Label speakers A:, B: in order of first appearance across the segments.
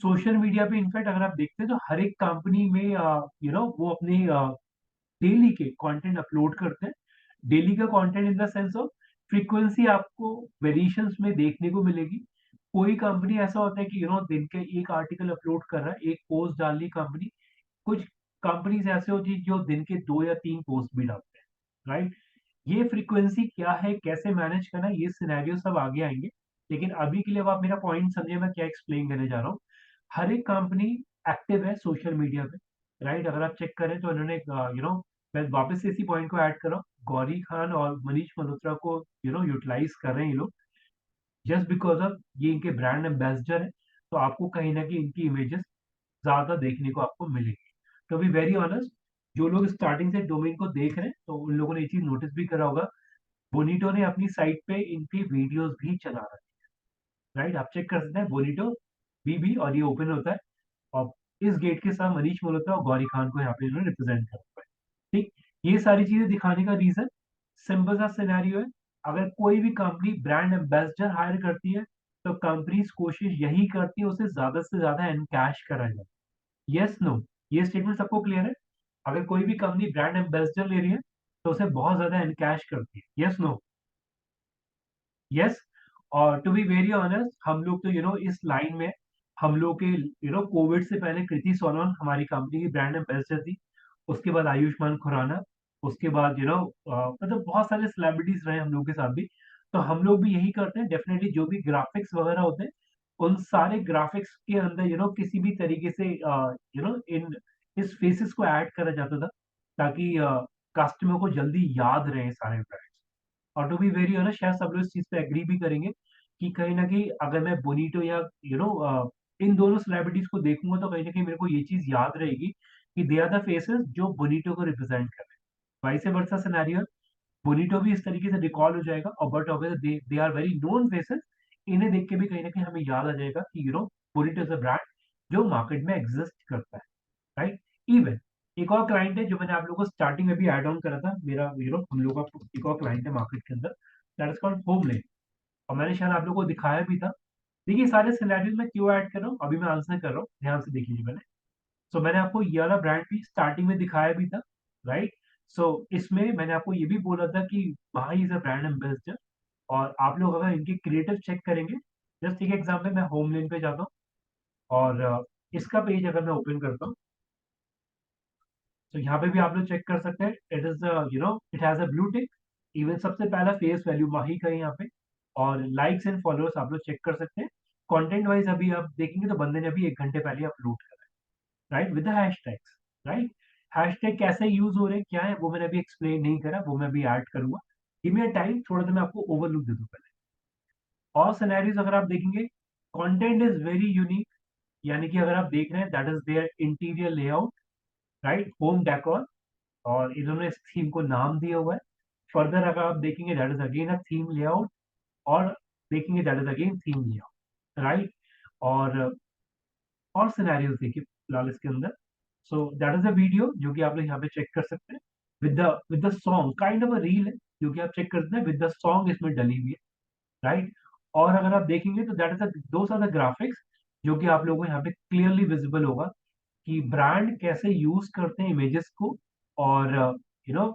A: Social media पे in fact अगर आप देखते हैं तो हर एक कंपनी में वो अपने डेली के कंटेंट अपलोड करते हैं। डेली का content in the sense of frequency आपको वेरिएशंस में देखने को मिलेगी। कोई कंपनी ऐसा होता है कि दिन के एक आर्टिकल अपलोड कर रहा है, एक पोस्ट डाल रही कंपनी। कुछ कंपनीज ऐसे होती है जो दिन के 2 या 3 पोस्ट भी डालते हैं, राइट। ये फ्रीक्वेंसी क्या है, कैसे मैनेज करना है, ये सिनेरियो सब आगे आएंगे। लेकिन अभी के लिए अब आप मेरा पॉइंट समझे मैं क्या एक्सप्लेन करने जा रहा हूँ। हर एक कंपनी एक्टिव है सोशल मीडिया पे, राइट। अगर आप चेक करें तो इन्होंने मैं वापस से इसी पॉइंट को ऐड कर रहा हूँ, गौरी खान और मनीष मल्होत्रा को यूटिलाइज कर रहे हैं ये लोग, जस्ट बिकॉज ऑफ ये इनके ब्रांड एम्बेसडर है। तो आपको कहीं ना कहीं इनकी इमेजेस ज्यादा देखने को आपको मिलेगी। टू बी वेरी ऑनेस्ट, जो लोग स्टार्टिंग से डोमेन को देख रहे हैं तो उन लोगों ने ये चीज नोटिस भी करा होगा, बोनीटो ने अपनी साइट पे इनकी वीडियोस भी चला रखी है, राइट। आप चेक कर सकते हैं बोनीटो भी और ये ओपन होता है। और इस गेट के साथ मनीष मल्होत्रा और गौरी खान को यहाँ पे इन्होंने रिप्रेजेंट करा हुआ है, ठीक। ये सारी चीजें दिखाने का रीजन सिंपल सा सिनेरियो है। अगर कोई भी कंपनी ब्रांड एम्बेसडर हायर करती है तो कंपनीज कोशिश यही करती है उसे ज्यादा से ज्यादा एनकैश करा जाए। यस नो, ये स्टेटमेंट सबको क्लियर है। अगर कोई भी कंपनी ब्रांड एम्बेसडर ले रही है तो उसे बहुत ज्यादा एनकैश करती है। Yes no, yes. और टू बी वेरी ऑनेस्ट, हम लोग तो इस लाइन में हम लोग के कोविड से पहले कृति सोनन हमारी कंपनी की ब्रांड एम्बेसडर थी। उसके बाद आयुष्मान खुराना, उसके बाद मतलब बहुत सारे सेलिब्रिटीज रहे हम लोग के साथ भी। तो हम लोग भी यही करते हैं डेफिनेटली, जो भी ग्राफिक्स वगैरह होते हैं उन सारे ग्राफिक्स के अंदर किसी भी तरीके से इन इस फेसेस को ऐड करा जाता था ताकि कस्टमर को जल्दी याद रहे सारे ब्रांड्स। और टू बी वेरी ऑनेस्ट, शायद सब लोग इस चीज पे एग्री भी करेंगे कि कहीं ना कहीं अगर मैं बोनीटो या इन दोनों सेलिब्रिटीज को देखूंगा तो कहीं ना कहीं मेरे को ये चीज याद रहेगी कि दे आर द फेसेस जो बोनीटो को रिप्रेजेंट कर रहे हैं। वाइस वर्सा सिनेरियो, बोनीटो भी इस तरीके से रिकॉल हो जाएगा और but obviously they are very known faces. इन्हें देख के भी कहीं ना कहीं हमें याद आ जाएगा कि बोनीटो इज अ ब्रांड जो मार्केट में एग्जिस्ट करता है, राइट। इवन एक और क्लाइंट है जो मैंने आप लोगों को स्टार्टिंग में भी ऐड ऑन करा था, मेरा हम लोगों का एक और क्लाइंट है मार्केट के अंदर, दैट इज कॉल्ड होमलेन। और मैंने शायद आप लोगों को दिखाया भी था। देखिए सारे सिनेरियोज में क्यों ऐड कर रहा हूँ अभी मैं आंसर कर रहा हूँ, ध्यान से देख लीजिए मैंने। सो मैंने आपको ये वाला ब्रांड भी स्टार्टिंग में दिखाया भी था, राइट। सो इसमें मैंने आपको ये भी बोला था कि भाई इज अ ब्रांड एम्बेसडर। और आप लोग अगर इनके क्रिएटिव चेक करेंगे, जस्ट एक एग्जाम्पल, मैं होमलेन पे जाता हूँ और इसका पेज अगर मैं ओपन करता हूँ तो यहाँ पे भी आप लोग चेक कर सकते हैं। It is it has a blue tick. Even सबसे पहला फेस वैल्यू माही का है यहाँ पे। और लाइक्स एंड फॉलोअर्स आप लोग चेक कर सकते हैं। कंटेंट वाइज अभी आप देखेंगे तो बंदे ने अभी 1 घंटे पहले अपलोड करा है, right, with the hashtags, right. Hashtag कैसे यूज हो रहे हैं क्या है वो मैंने अभी एक्सप्लेन नहीं करा, वो मैं अभी ऐड करूंगा। गिव मी अ टाइम, थोड़ा सा मैं आपको ओवरलुक दे दूं पहले। और सिनेरियोज अगर आप देखेंगे, कंटेंट इज वेरी यूनिक। यानी कि अगर आप देख रहे हैं that is their interior layout, right, home decor. और इन्होंने इस थीम को नाम दिया हुआ है। फर्दर अगर आप देखेंगे that is again a theme layout. और देखेंगे that is again theme layout, right. और सिनेरियोज देखिए फिलहाल इसके अंदर। So that is a video जो कि आप लोग यहाँ पे चेक कर सकते हैं, with the song, kind of a reel है जो कि आप चेक कर सकते हैं, विद द सॉन्ग इसमें डली हुई है, राइट। और अगर आप देखेंगे तो दैट इज दो आर द ग्राफिक्स जो कि आप लोगों को यहाँ पे क्लियरली विजिबल होगा कि ब्रांड कैसे यूज करते हैं इमेजेस को। और यू नो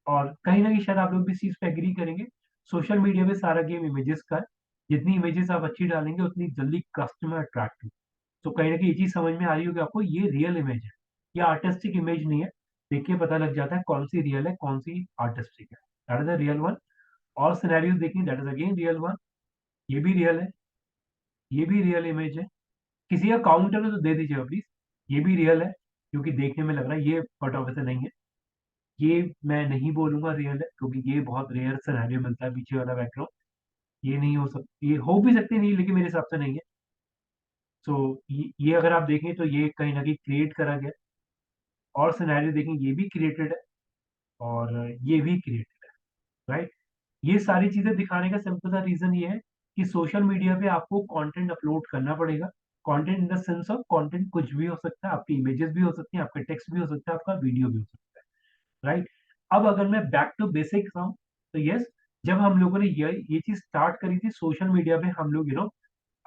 A: और कहीं ना कहीं शायद आप लोग भी इस चीज पे एग्री करेंगे, सोशल मीडिया पे सारा गेम इमेजेस का है। जितनी इमेजेस आप अच्छी डालेंगे उतनी जल्दी कस्टमर अट्रैक्ट हो। तो कहीं ना कहीं ये चीज समझ में आ रही होगी आपको, ये रियल इमेज है, ये आर्टिस्टिक इमेज नहीं है। देख के पता लग जाता है कौन सी रियल है कौन सी आर्टिस्टिक है। That is the real one. और सिनेरियोज देखिए, that is again real one. ये भी रियल है, ये भी रियल इमेज है। किसी का काउंटर है तो दे दीजिएगा प्लीज। ये भी रियल है क्योंकि देखने में लग रहा है, ये बट ऑब्वियसली नहीं है। ये मैं नहीं बोलूंगा रियल है क्योंकि ये बहुत रेयर सिनेरियो मिलता है पीछे वाला बैकग्राउंड। ये नहीं हो सकती, ये हो भी सकती नहीं लेकिन मेरे हिसाब से नहीं है। सो ये अगर आप देखें तो ये कहीं ना कहीं क्रिएट करा गया है। और सिनेरियो देखें, ये भी क्रिएटेड है और ये भी क्रिएटेड है, राइट। ये सारी चीजें दिखाने का सिंपल सा रीजन ये है कि सोशल मीडिया पे आपको कंटेंट अपलोड करना पड़ेगा। Content in the sense of content कुछ भी हो सकता है, आपकी इमेजेस भी हो सकती हैं, आपका टेक्स्ट भी हो सकता है, आपका वीडियो भी हो सकता है, राइट। अब अगर मैं बैक टू बेसिक्स आऊं तो यस, जब हम लोगों ने ये चीज स्टार्ट करी थी सोशल मीडिया पे, हम लोग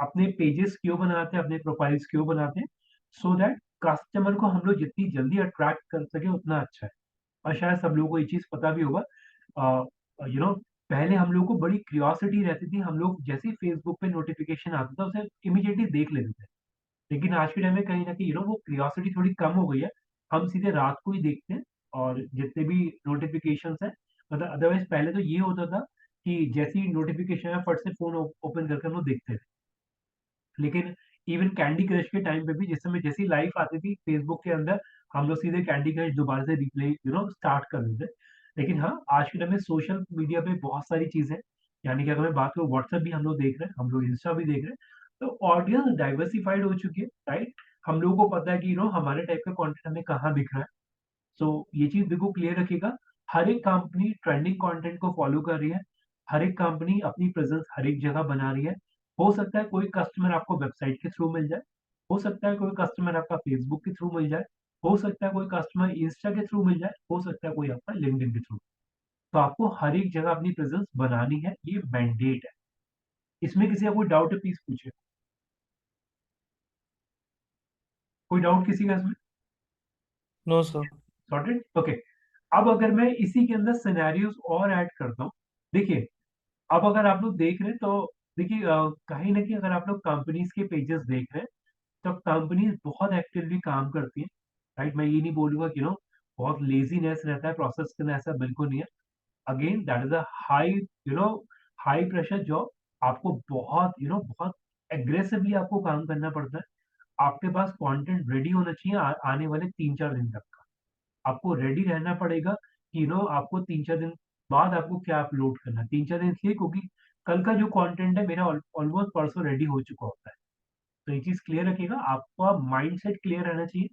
A: अपने पेजेस क्यों बनाते हैं, अपने प्रोफाइल्स क्यों बनाते हैं, सो दैट कस्टमर को हम लोग जितनी जल्दी अट्रैक्ट कर सके उतना अच्छा है। और शायद सब लोगों को ये चीज पता भी होगा, यू नो पहले हम लोग को बड़ी क्यूरियोसिटी रहती थी, हम लोग जैसे ही फेसबुक पे नोटिफिकेशन आता था उसे इमीडिएटली देख लेते थे। लेकिन आज के टाइम में कहीं ना कहीं वो क्यूरियोसिटी थोड़ी कम हो गई है, हम सीधे रात को ही देखते हैं। और जितने भी नोटिफिकेशन है, मतलब अदरवाइज पहले तो ये होता था कि जैसे ही नोटिफिकेशन है फट से फोन ओपन करके हम लोग देखते थे। लेकिन इवन कैंडी क्रश के टाइम पे भी जिस समय जैसी लाइफ आती थी फेसबुक के अंदर, हम लोग सीधे कैंडी क्रश दोबारा से रिप्ले स्टार्ट कर देते। लेकिन हाँ, आज के टाइम में सोशल मीडिया पे बहुत सारी चीजें, यानी कि अगर मैं बात करूँ व्हाट्सएप भी हम लोग देख रहे हैं, हम लोग इंस्टा भी देख रहे हैं, तो ऑडियंस डाइवर्सिफाइड हो चुकी है, राइट। हम लोगों को पता है कि हमारे टाइप का कंटेंट हमें कहाँ दिख रहा है। सो ये चीज बिल्कुल क्लियर रखिएगा, हर एक कंपनी ट्रेंडिंग कंटेंट को फॉलो कर रही है, हर एक कंपनी अपनी प्रेजेंस हर एक जगह बना रही है। हो सकता है कोई कस्टमर आपको वेबसाइट के थ्रू मिल जाए, हो सकता है कोई कस्टमर आपका फेसबुक के थ्रू मिल जाए, हो सकता है कोई कस्टमर इंस्टा के थ्रू मिल जाए, हो सकता है कोई आपका लिंक्डइन के थ्रू। तो आपको हर एक जगह अपनी प्रेजेंस बनानी है, ये मैंडेट है। इसमें किसी का कोई डाउट है प्लीज पूछे, कोई डाउट किसी का इसमें?
B: No sir.
A: Sorted, okay. अब अगर मैं इसी के अंदर सिनेरियोज और ऐड करता हूँ, देखिए, अब अगर आप लोग देख रहे हैं तो देखिए, कहीं ना कहीं अगर आप लोग कंपनीज के पेजेस देख रहे हैं तो कंपनीज बहुत एक्टिवली काम करती हैं, राइट। मैं ये नहीं बोलूंगा कि बहुत लेजीनेस रहता है प्रोसेस के अंदर, ऐसा बिल्कुल नहीं है। Again that is a high high pressure job. आपको बहुत बहुत एग्रेसिवली आपको काम करना पड़ता है। आपके पास कंटेंट रेडी होना चाहिए आने वाले 3-4 दिन तक। आपको रेडी रहना पड़ेगा कि आपको 3-4 दिन बाद आपको क्या अपलोड करना है। 3-4 दिन इसलिए क्योंकि कल का जो कंटेंट है मेरा ऑलमोस्ट परसों रेडी हो चुका होता है। तो ये चीज क्लियर रखिएगा, आपका माइंड सेट क्लियर रहना चाहिए,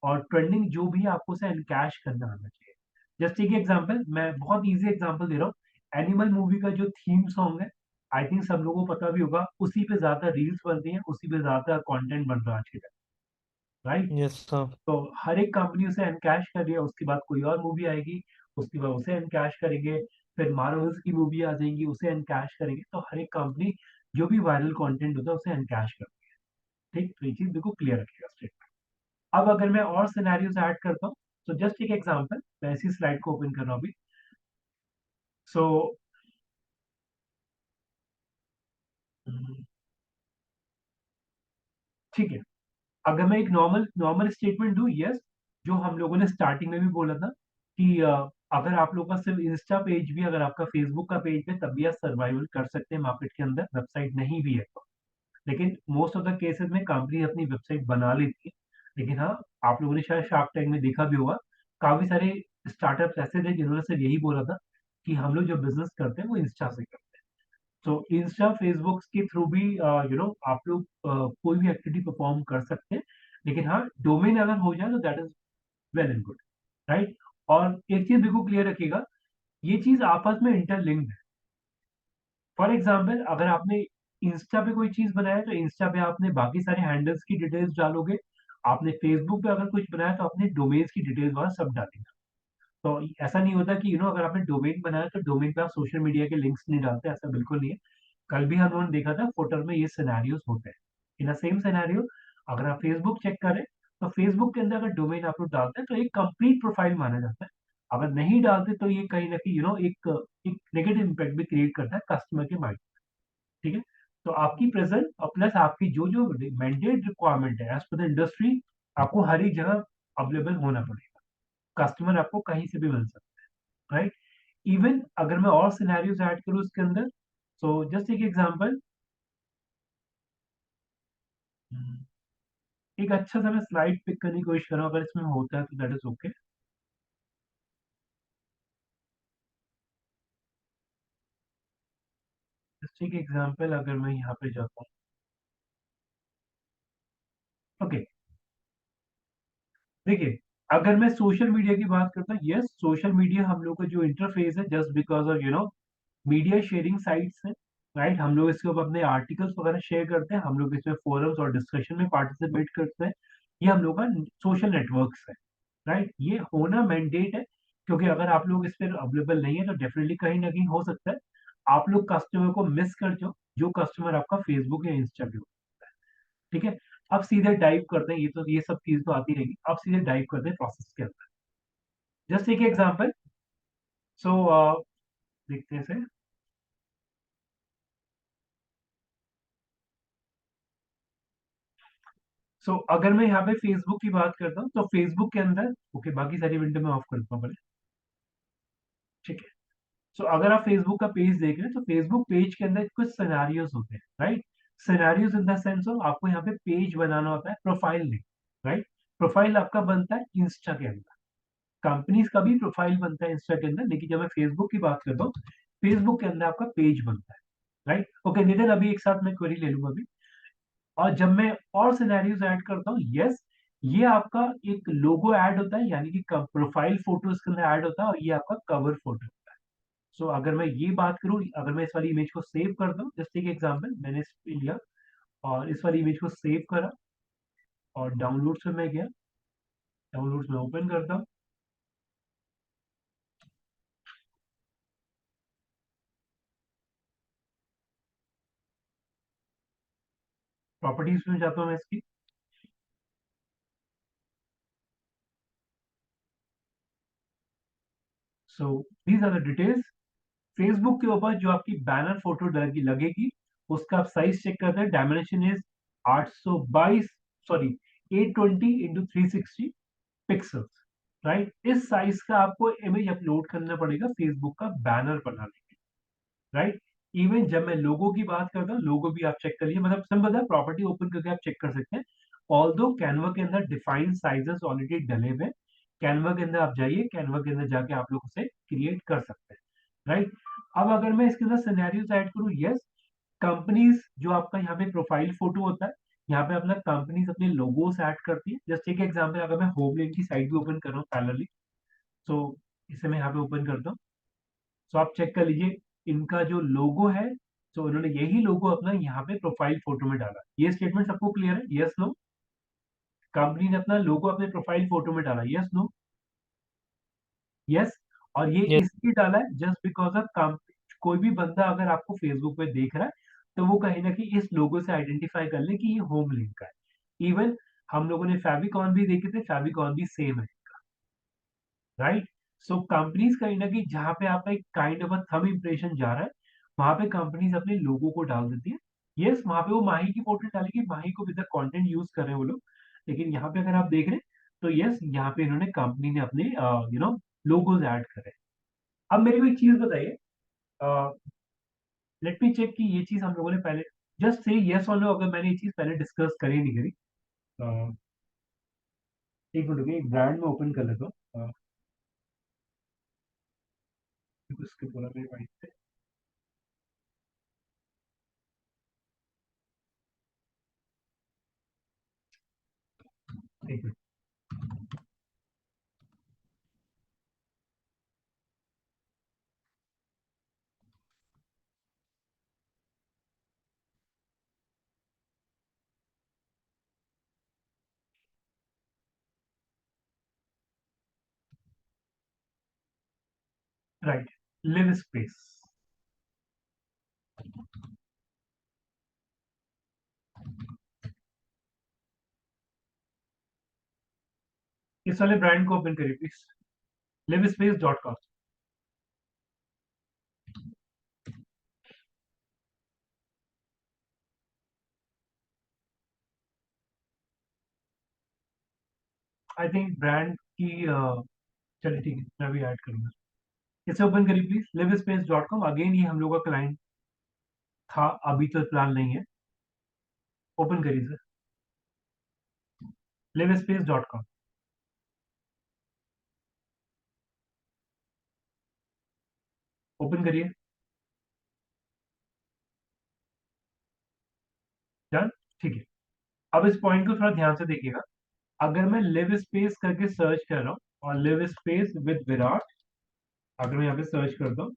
A: और ट्रेंडिंग जो भी है आपको उसे एनकैश करना आना चाहिए। जस्ट एक एग्जांपल, मैं बहुत इजी एग्जांपल दे रहा हूँ। एनिमल मूवी का जो थीम सॉन्ग है, आई थिंक सब लोगों को पता भी होगा, उसी पे ज्यादा रील्स बनती हैं, उसी पे ज्यादा कंटेंट बन रहा है आज के टाइम, राइट।
B: Yes sir.
A: तो हर एक कंपनी उसे एनकैश कर रही है, उसके बाद कोई और मूवी आएगी, उसके बाद उसे एनकैश करेंगे, फिर मार्वल्स की मूवी आ जाएंगी, उसे एनकैश करेंगे। तो हर एक कंपनी जो भी वायरल कंटेंट होता है उसे एनकैश करती है, ठीक। तो ये चीज बिल्कुल क्लियर रखिएगा स्टेटमेंट। अब अगर मैं और सिनेरियोस ऐड करता हूँ, तो जस्ट एक एग्जांपल, मैं इसी स्लाइड को ओपन कर रहा हूँ अभी। सो ठीक है, अगर मैं एक नॉर्मल नॉर्मल स्टेटमेंट दूं, यस, जो हम लोगों ने स्टार्टिंग में भी बोला था कि अगर आप लोगों का सिर्फ इंस्टा पेज भी, अगर आपका फेसबुक का पेज है, तब भी आप सर्वाइवल कर सकते हैं मार्केट के अंदर, वेबसाइट नहीं भी है तो। लेकिन मोस्ट ऑफ द केसेस में कंपनी अपनी वेबसाइट बना लेती है। लेकिन हाँ, आप लोगों ने शायद शार्क टैंक में देखा भी होगा, काफी सारे स्टार्टअप्स ऐसे थे जिन्होंने सिर्फ यही बोला था कि हम लोग जो बिजनेस करते हैं वो इंस्टा से करते हैं। तो इंस्टा फेसबुक के थ्रू भी आप लोग कोई भी एक्टिविटी परफॉर्म कर सकते हैं। लेकिन हाँ, डोमेन अगर हो जाए तो that is well and good, right. और एक चीज बिल्कुल क्लियर रखिएगा, ये चीज आपस में इंटरलिंक्ड है। फॉर एग्जाम्पल, अगर आपने इंस्टा पे कोई चीज बनाया तो इंस्टा पे आपने बाकी सारे हैंडल्स की डिटेल्स डालोगे। आपने फेसबुक पे अगर कुछ बनाया तो अपने डोमेन्स की डिटेल्स वगैरह सब डालेंगे। तो ऐसा नहीं होता कि अगर आपने डोमेन बनाया तो डोमेन पे आप सोशल मीडिया के लिंक्स नहीं डालते, ऐसा बिल्कुल नहीं है। कल भी हम लोगों ने देखा था फुटर में ये सिनेरियोस होते हैं। इन सेम सिनेरियो, अगर आप फेसबुक चेक करें तो फेसबुक के अंदर अगर डोमेन आप लोग डालते हैं तो एक कंप्लीट प्रोफाइल माना जाता है। अगर नहीं डालते तो ये कहीं ना कहीं एक एक नेगेटिव इम्पैक्ट भी क्रिएट करता है कस्टमर के माइंड, ठीक है। तो आपकी प्रेजेंट और प्लस आपकी जो जो मैंडेट रिक्वायरमेंट है एज पर द इंडस्ट्री, आपको हर एक जगह अवेलेबल होना पड़ेगा। कस्टमर आपको कहीं से भी मिल सकता है, राइट। इवन अगर मैं और सिनेरियोस ऐड करूँ उसके अंदर, सो जस्ट एक एग्जांपल, एक अच्छा सा मैं स्लाइड पिक करने की कोशिश कर रहा हूँ, अगर इसमें होता है तो दैट इज ओके। जस्ट एक एग्जांपल, अगर मैं यहाँ पे जाता हूँ, ओके। देखिए, अगर मैं सोशल मीडिया की बात करता हूँ, यस, सोशल मीडिया हम लोग का जो इंटरफेस है, just because of media sharing sites है, राइट। हम लोग इसके ऊपर अपने आर्टिकल्स वगैरह शेयर करते हैं, हम लोग इसमें फोरम्स और डिस्कशन में पार्टिसिपेट करते हैं। ये हम लोग का सोशल नेटवर्क्स है, राइट। ये होना मैंडेट है, क्योंकि अगर आप लोग इस पर अवेलेबल नहीं है तो डेफिनेटली कहीं ना कहीं हो सकता है आप लोग कस्टमर को मिस कर जाओ, जो कस्टमर आपका फेसबुक या इंस्टा पे हो। ठीक है। अब सीधे डाइव करते हैं, ये सब चीज तो आती रहेगी, अब सीधे डाइव करते हैं प्रोसेस के अंदर। जस्ट एक एग्जांपल। सो देखते हैं इसे। अगर मैं यहाँ पे फेसबुक की बात करता हूँ, तो फेसबुक के अंदर, ओके, बाकी सारी विंडो में ऑफ करता हूँ पहले। ठीक है। अगर आप फेसबुक का पेज देख रहे हैं, तो फेसबुक पेज के अंदर कुछ सिनेरियोज होते हैं, right. Scenarios in the sense of आपको यहाँ पे पेज बनाना होता है, प्रोफाइल नहीं, राइट। प्रोफाइल आपका बनता है इंस्टा के अंदर, कंपनीज का भी प्रोफाइल बनता है इंस्टा के अंदर, लेकिन जब मैं फेसबुक की बात करता हूँ, फेसबुक के अंदर आपका पेज बनता है, राइट। ओके नितिन, अभी एक साथ मैं क्वेरी ले लूंगा अभी। और जब मैं और सिनेरियोज ऐड करता हूँ, यस, ये आपका एक लोगो ऐड होता है, यानी कि प्रोफाइल फोटो इसके अंदर ऐड होता है, और ये आपका कवर फोटो। अगर मैं ये बात करूं, अगर मैं इस वाली इमेज को सेव कर दूं, जस्ट एक एग्जांपल, मैंने इस पे लिया और इस वाली इमेज को सेव करा, और डाउनलोड्स में मैं गया, डाउनलोड्स में ओपन करता हूं, प्रॉपर्टीज में जाता हूं मैं इसकी। So these are the details. Facebook के ऊपर जो आपकी बैनर फोटो लगेगी, उसका आप साइज चेक करते हैं, dimension is 822, sorry 820 × 360 pixels, right. इस साइज का आपको इमेज अपलोड करना पड़ेगा फेसबुक का बैनर बनाने, राइट। इवन जब मैं लोगो की बात करता हूँ, लोगो भी आप चेक करिए, मतलब सिंपल है, प्रॉपर्टी ओपन करके आप चेक कर सकते हैं। ऑल दो कैनवा के अंदर डिफाइंड साइजेस ऑलरेडी डले हुए हैं, कैनवा के अंदर आप जाइए, कैनवा के अंदर जाके आप लोग उसे क्रिएट कर सकते हैं, राइट। अब अगर मैं इसके अंदर सिनेरियोस ऐड करूँ, यस, कंपनीज जो आपका यहाँ पे प्रोफाइल फोटो होता है, यहाँ पे अपना कंपनीज अपने लोगोस ऐड करती है। जस्ट एक एग्जांपल, अगर मैं होमलेन की साइट भी ओपन कर रहा हूँ पैरेलली, तो इसे मैं यहाँ पे ओपन करता हूँ। आप चेक कर लीजिए, इनका जो लोगो है, उन्होंने यही लोगो अपना यहाँ पे प्रोफाइल फोटो में डाला। ये स्टेटमेंट सबको क्लियर है, यस नो। कंपनी ने अपना लोगो अपने प्रोफाइल फोटो में डाला, यस नो, यस। और ये
B: Yes.
A: इसलिए डाला है जस्ट बिकॉज ऑफ कोई भी बंदा अगर आपको फेसबुक पे देख रहा है, तो वो कहीं ना कहीं इस लोगो से आइडेंटिफाई कर ले कि ये होम लिंक का है। इवन हम लोगों ने फेविकॉन भी देखे थे, फेविकॉन भी सेम है, राइट। कंपनीज कहीं ना कहीं जहां पे आपका एक काइंड ऑफ थंब इम्प्रेशन जा रहा है, वहां पे कंपनीज अपने लोगों को डाल देती है। यस, वहां पे वो माही की पोर्ट्रेट डालेगी, माही को विद कंटेंट यूज कर रहे हैं वो लोग, लेकिन यहाँ पे अगर आप देख रहे हैं, तो यस, यहाँ पे इन्होंने कंपनी ने अपने लोगोज ऐड करे। अब मेरे को एक चीज बताइए, लेट मी चेक कि ये चीज हम लोगों ने पहले, जस्ट से यस और नो, अगर मैंने ये चीज पहले डिस्कस करी नहीं करी। अ, एक मिनट रुकिए, एक ब्रांड में ओपन कर लेता हूँ। इसके बोला मेरे भाई से, एक मिनट, राइट, लिव स्पेस। इस वाले ब्रांड को ओपन करिए please, livespace.com। I think brand की चलिए ठीक है, मैं भी ऐड करूंगा। इसे ओपन करिए प्लीज, livespace.com। अगेन ये हम लोग का क्लाइंट था, अभी तो प्लान नहीं है। ओपन करिए सर, livespace.com, ओपन करिए। डन, ठीक है। अब इस पॉइंट को थोड़ा ध्यान से देखिएगा। अगर मैं लिव स्पेस करके सर्च कर रहा हूँ, और लिव स्पेस विद विराट, अगर मैं यहाँ पे सर्च करता हूँ,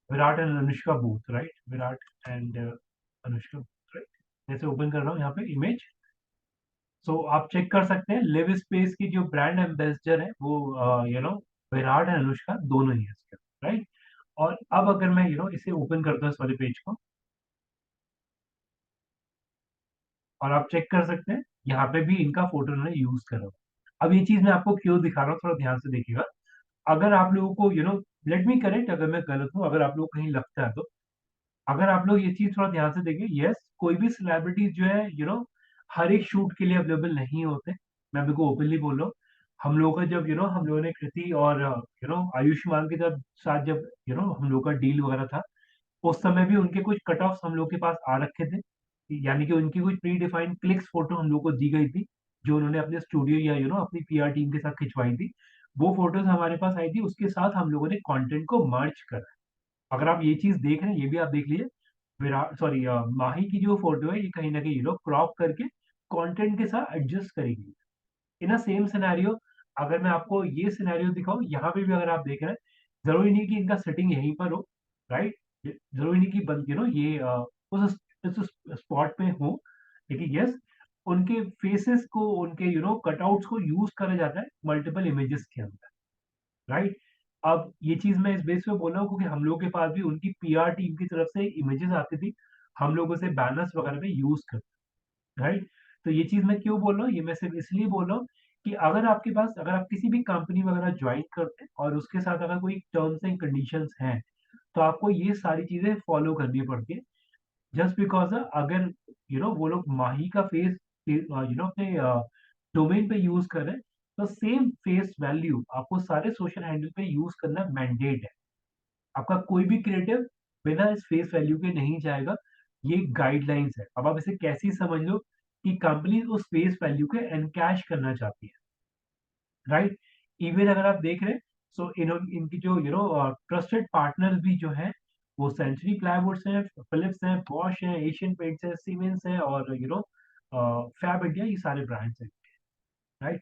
A: Virat and Anushka booth, right, Virat and Anushka booth, right. जैसे ओपन कर रहा हूँ यहाँ पे इमेज। आप चेक कर सकते हैं, लिव स्पेस की जो ब्रांड एम्बेसडर है, वो विराट एंड अनुष्का दोनों ही है इसके, राइट। और अब अगर मैं इसे ओपन करता हूँ इस वाले पेज को, और आप चेक कर सकते हैं यहाँ पे भी इनका फोटो उन्होंने यूज करा हुआ है। अब ये चीज मैं आपको क्यों दिखा रहा हूँ, थोड़ा ध्यान से देखिएगा। अगर आप लोगों को लेट मी करेक्ट अगर मैं गलत हूँ, अगर आप लोग कहीं लगता है तो, अगर आप लोग ये चीज थोड़ा ध्यान से देखें, यस कोई भी सेलिब्रिटी जो है हर एक शूट के लिए अवेलेबल नहीं होते। मैं बिल्कुल ओपनली बोल रहा हूँ। हम लोगों का जब हम लोगों ने कृति और आयुष्मान के जब साथ जब हम लोग का डील वगैरह था, उस समय भी उनके कुछ कट ऑफ हम लोग के पास आ रखे थे। यानी कि उनकी कुछ प्री डिफाइंड क्लिक्स फोटो हम लोग को दी गई थी, जो उन्होंने अपने स्टूडियो या अपनी पीआर टीम के साथ खिंचवाई थी। वो फोटोज हमारे पास आई थी, उसके साथ हम लोगों ने कंटेंट को मर्ज करा। अगर आप ये चीज देख रहे हैं, ये भी आप देख लीजिए। विराट सॉरी माही की जो फोटो है, ये कहीं ना कहीं क्रॉप करके कंटेंट के साथ एडजस्ट करी गई। इन अ सेम सिनेरियो, अगर मैं आपको ये सिनेरियो दिखाऊं, यहाँ पे भी अगर आप देख रहे हैं, जरूरी नहीं कि इनका सेटिंग यहीं पर हो, राइट। जरूरी नहीं कि बंद ये उस स्पॉट पे हो, लेकिन यस उनके फेसेस को, उनके कटआउट्स को यूज करा जाता है मल्टीपल इमेजेस के अंदर, राइट। अब ये चीज मैं इस बेस पे बोल रहा हूँ क्योंकि हम लोग के पास भी उनकी पीआर टीम की तरफ से इमेजेस आती थी, हम लोग उसे बैनर्स वगैरह पे यूज करते, राइट। तो ये चीज मैं क्यों बोल रहा हूँ, ये मैं सिर्फ इसलिए बोल रहा हूँ कि अगर आपके पास, अगर आप किसी भी कंपनी वगैरह ज्वाइन करते हैं और उसके साथ अगर कोई टर्म्स एंड कंडीशंस हैं, तो आपको ये सारी चीजें फॉलो करनी पड़ती है। जस्ट बिकॉज अगर वो लोग माही का फेस अपने डोमेन पे यूज कर रहे हैं, तो सेम फेस वैल्यू आपको सारे सोशल हैंडल पे यूज करना मैंडेट है। आपका कोई भी क्रिएटिव बिना इस फेस वैल्यू के नहीं जाएगा। ये गाइडलाइंस है। अब आप इसे कैसी समझ लो कि कंपनी उस फेस वैल्यू के एनकैश करना चाहती है, राइट। इवन अगर आप देख रहे हैं, सो इनकी जो ट्रस्टेड पार्टनर्स भी जो है, वो सेंचुरी प्लाईवुड्स हैं, फिलिप्स हैं, बॉश हैं, एशियन पेंट्स है, सीमेंस है, और फैब इंडिया, ये सारे ब्रांड्स हैं, राइट।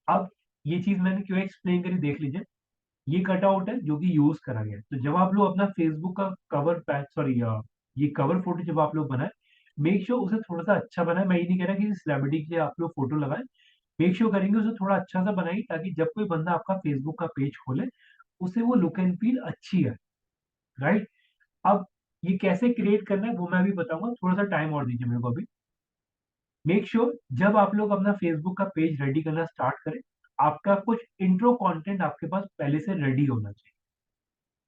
A: अब ये चीज मैंने क्यों एक्सप्लेन करी, देख लीजिए। ये कटआउट है जो कि यूज करा गया है। तो जब आप लोग अपना फेसबुक का कवर पैच सॉरी ये कवर फोटो जब आप लोग बनाए, मेक श्योर उसे थोड़ा सा अच्छा बनाए। मैं ये नहीं कह रहा कि सेलिब्रिटी के लिए आप लोग फोटो लगाए, मेक श्योर करेंगे उसे थोड़ा अच्छा सा बनाइए, ताकि जब कोई बंदा आपका फेसबुक का पेज खोले, उसे वो लुक एंड फील अच्छी है, राइट। अब ये कैसे क्रिएट करना है वो मैं अभी बताऊंगा, थोड़ा सा टाइम और दीजिए मेरे को अभी। मेक श्योर जब आप लोग अपना फेसबुक का पेज रेडी करना स्टार्ट करें, आपका कुछ इंट्रो कंटेंट आपके पास पहले से रेडी होना चाहिए,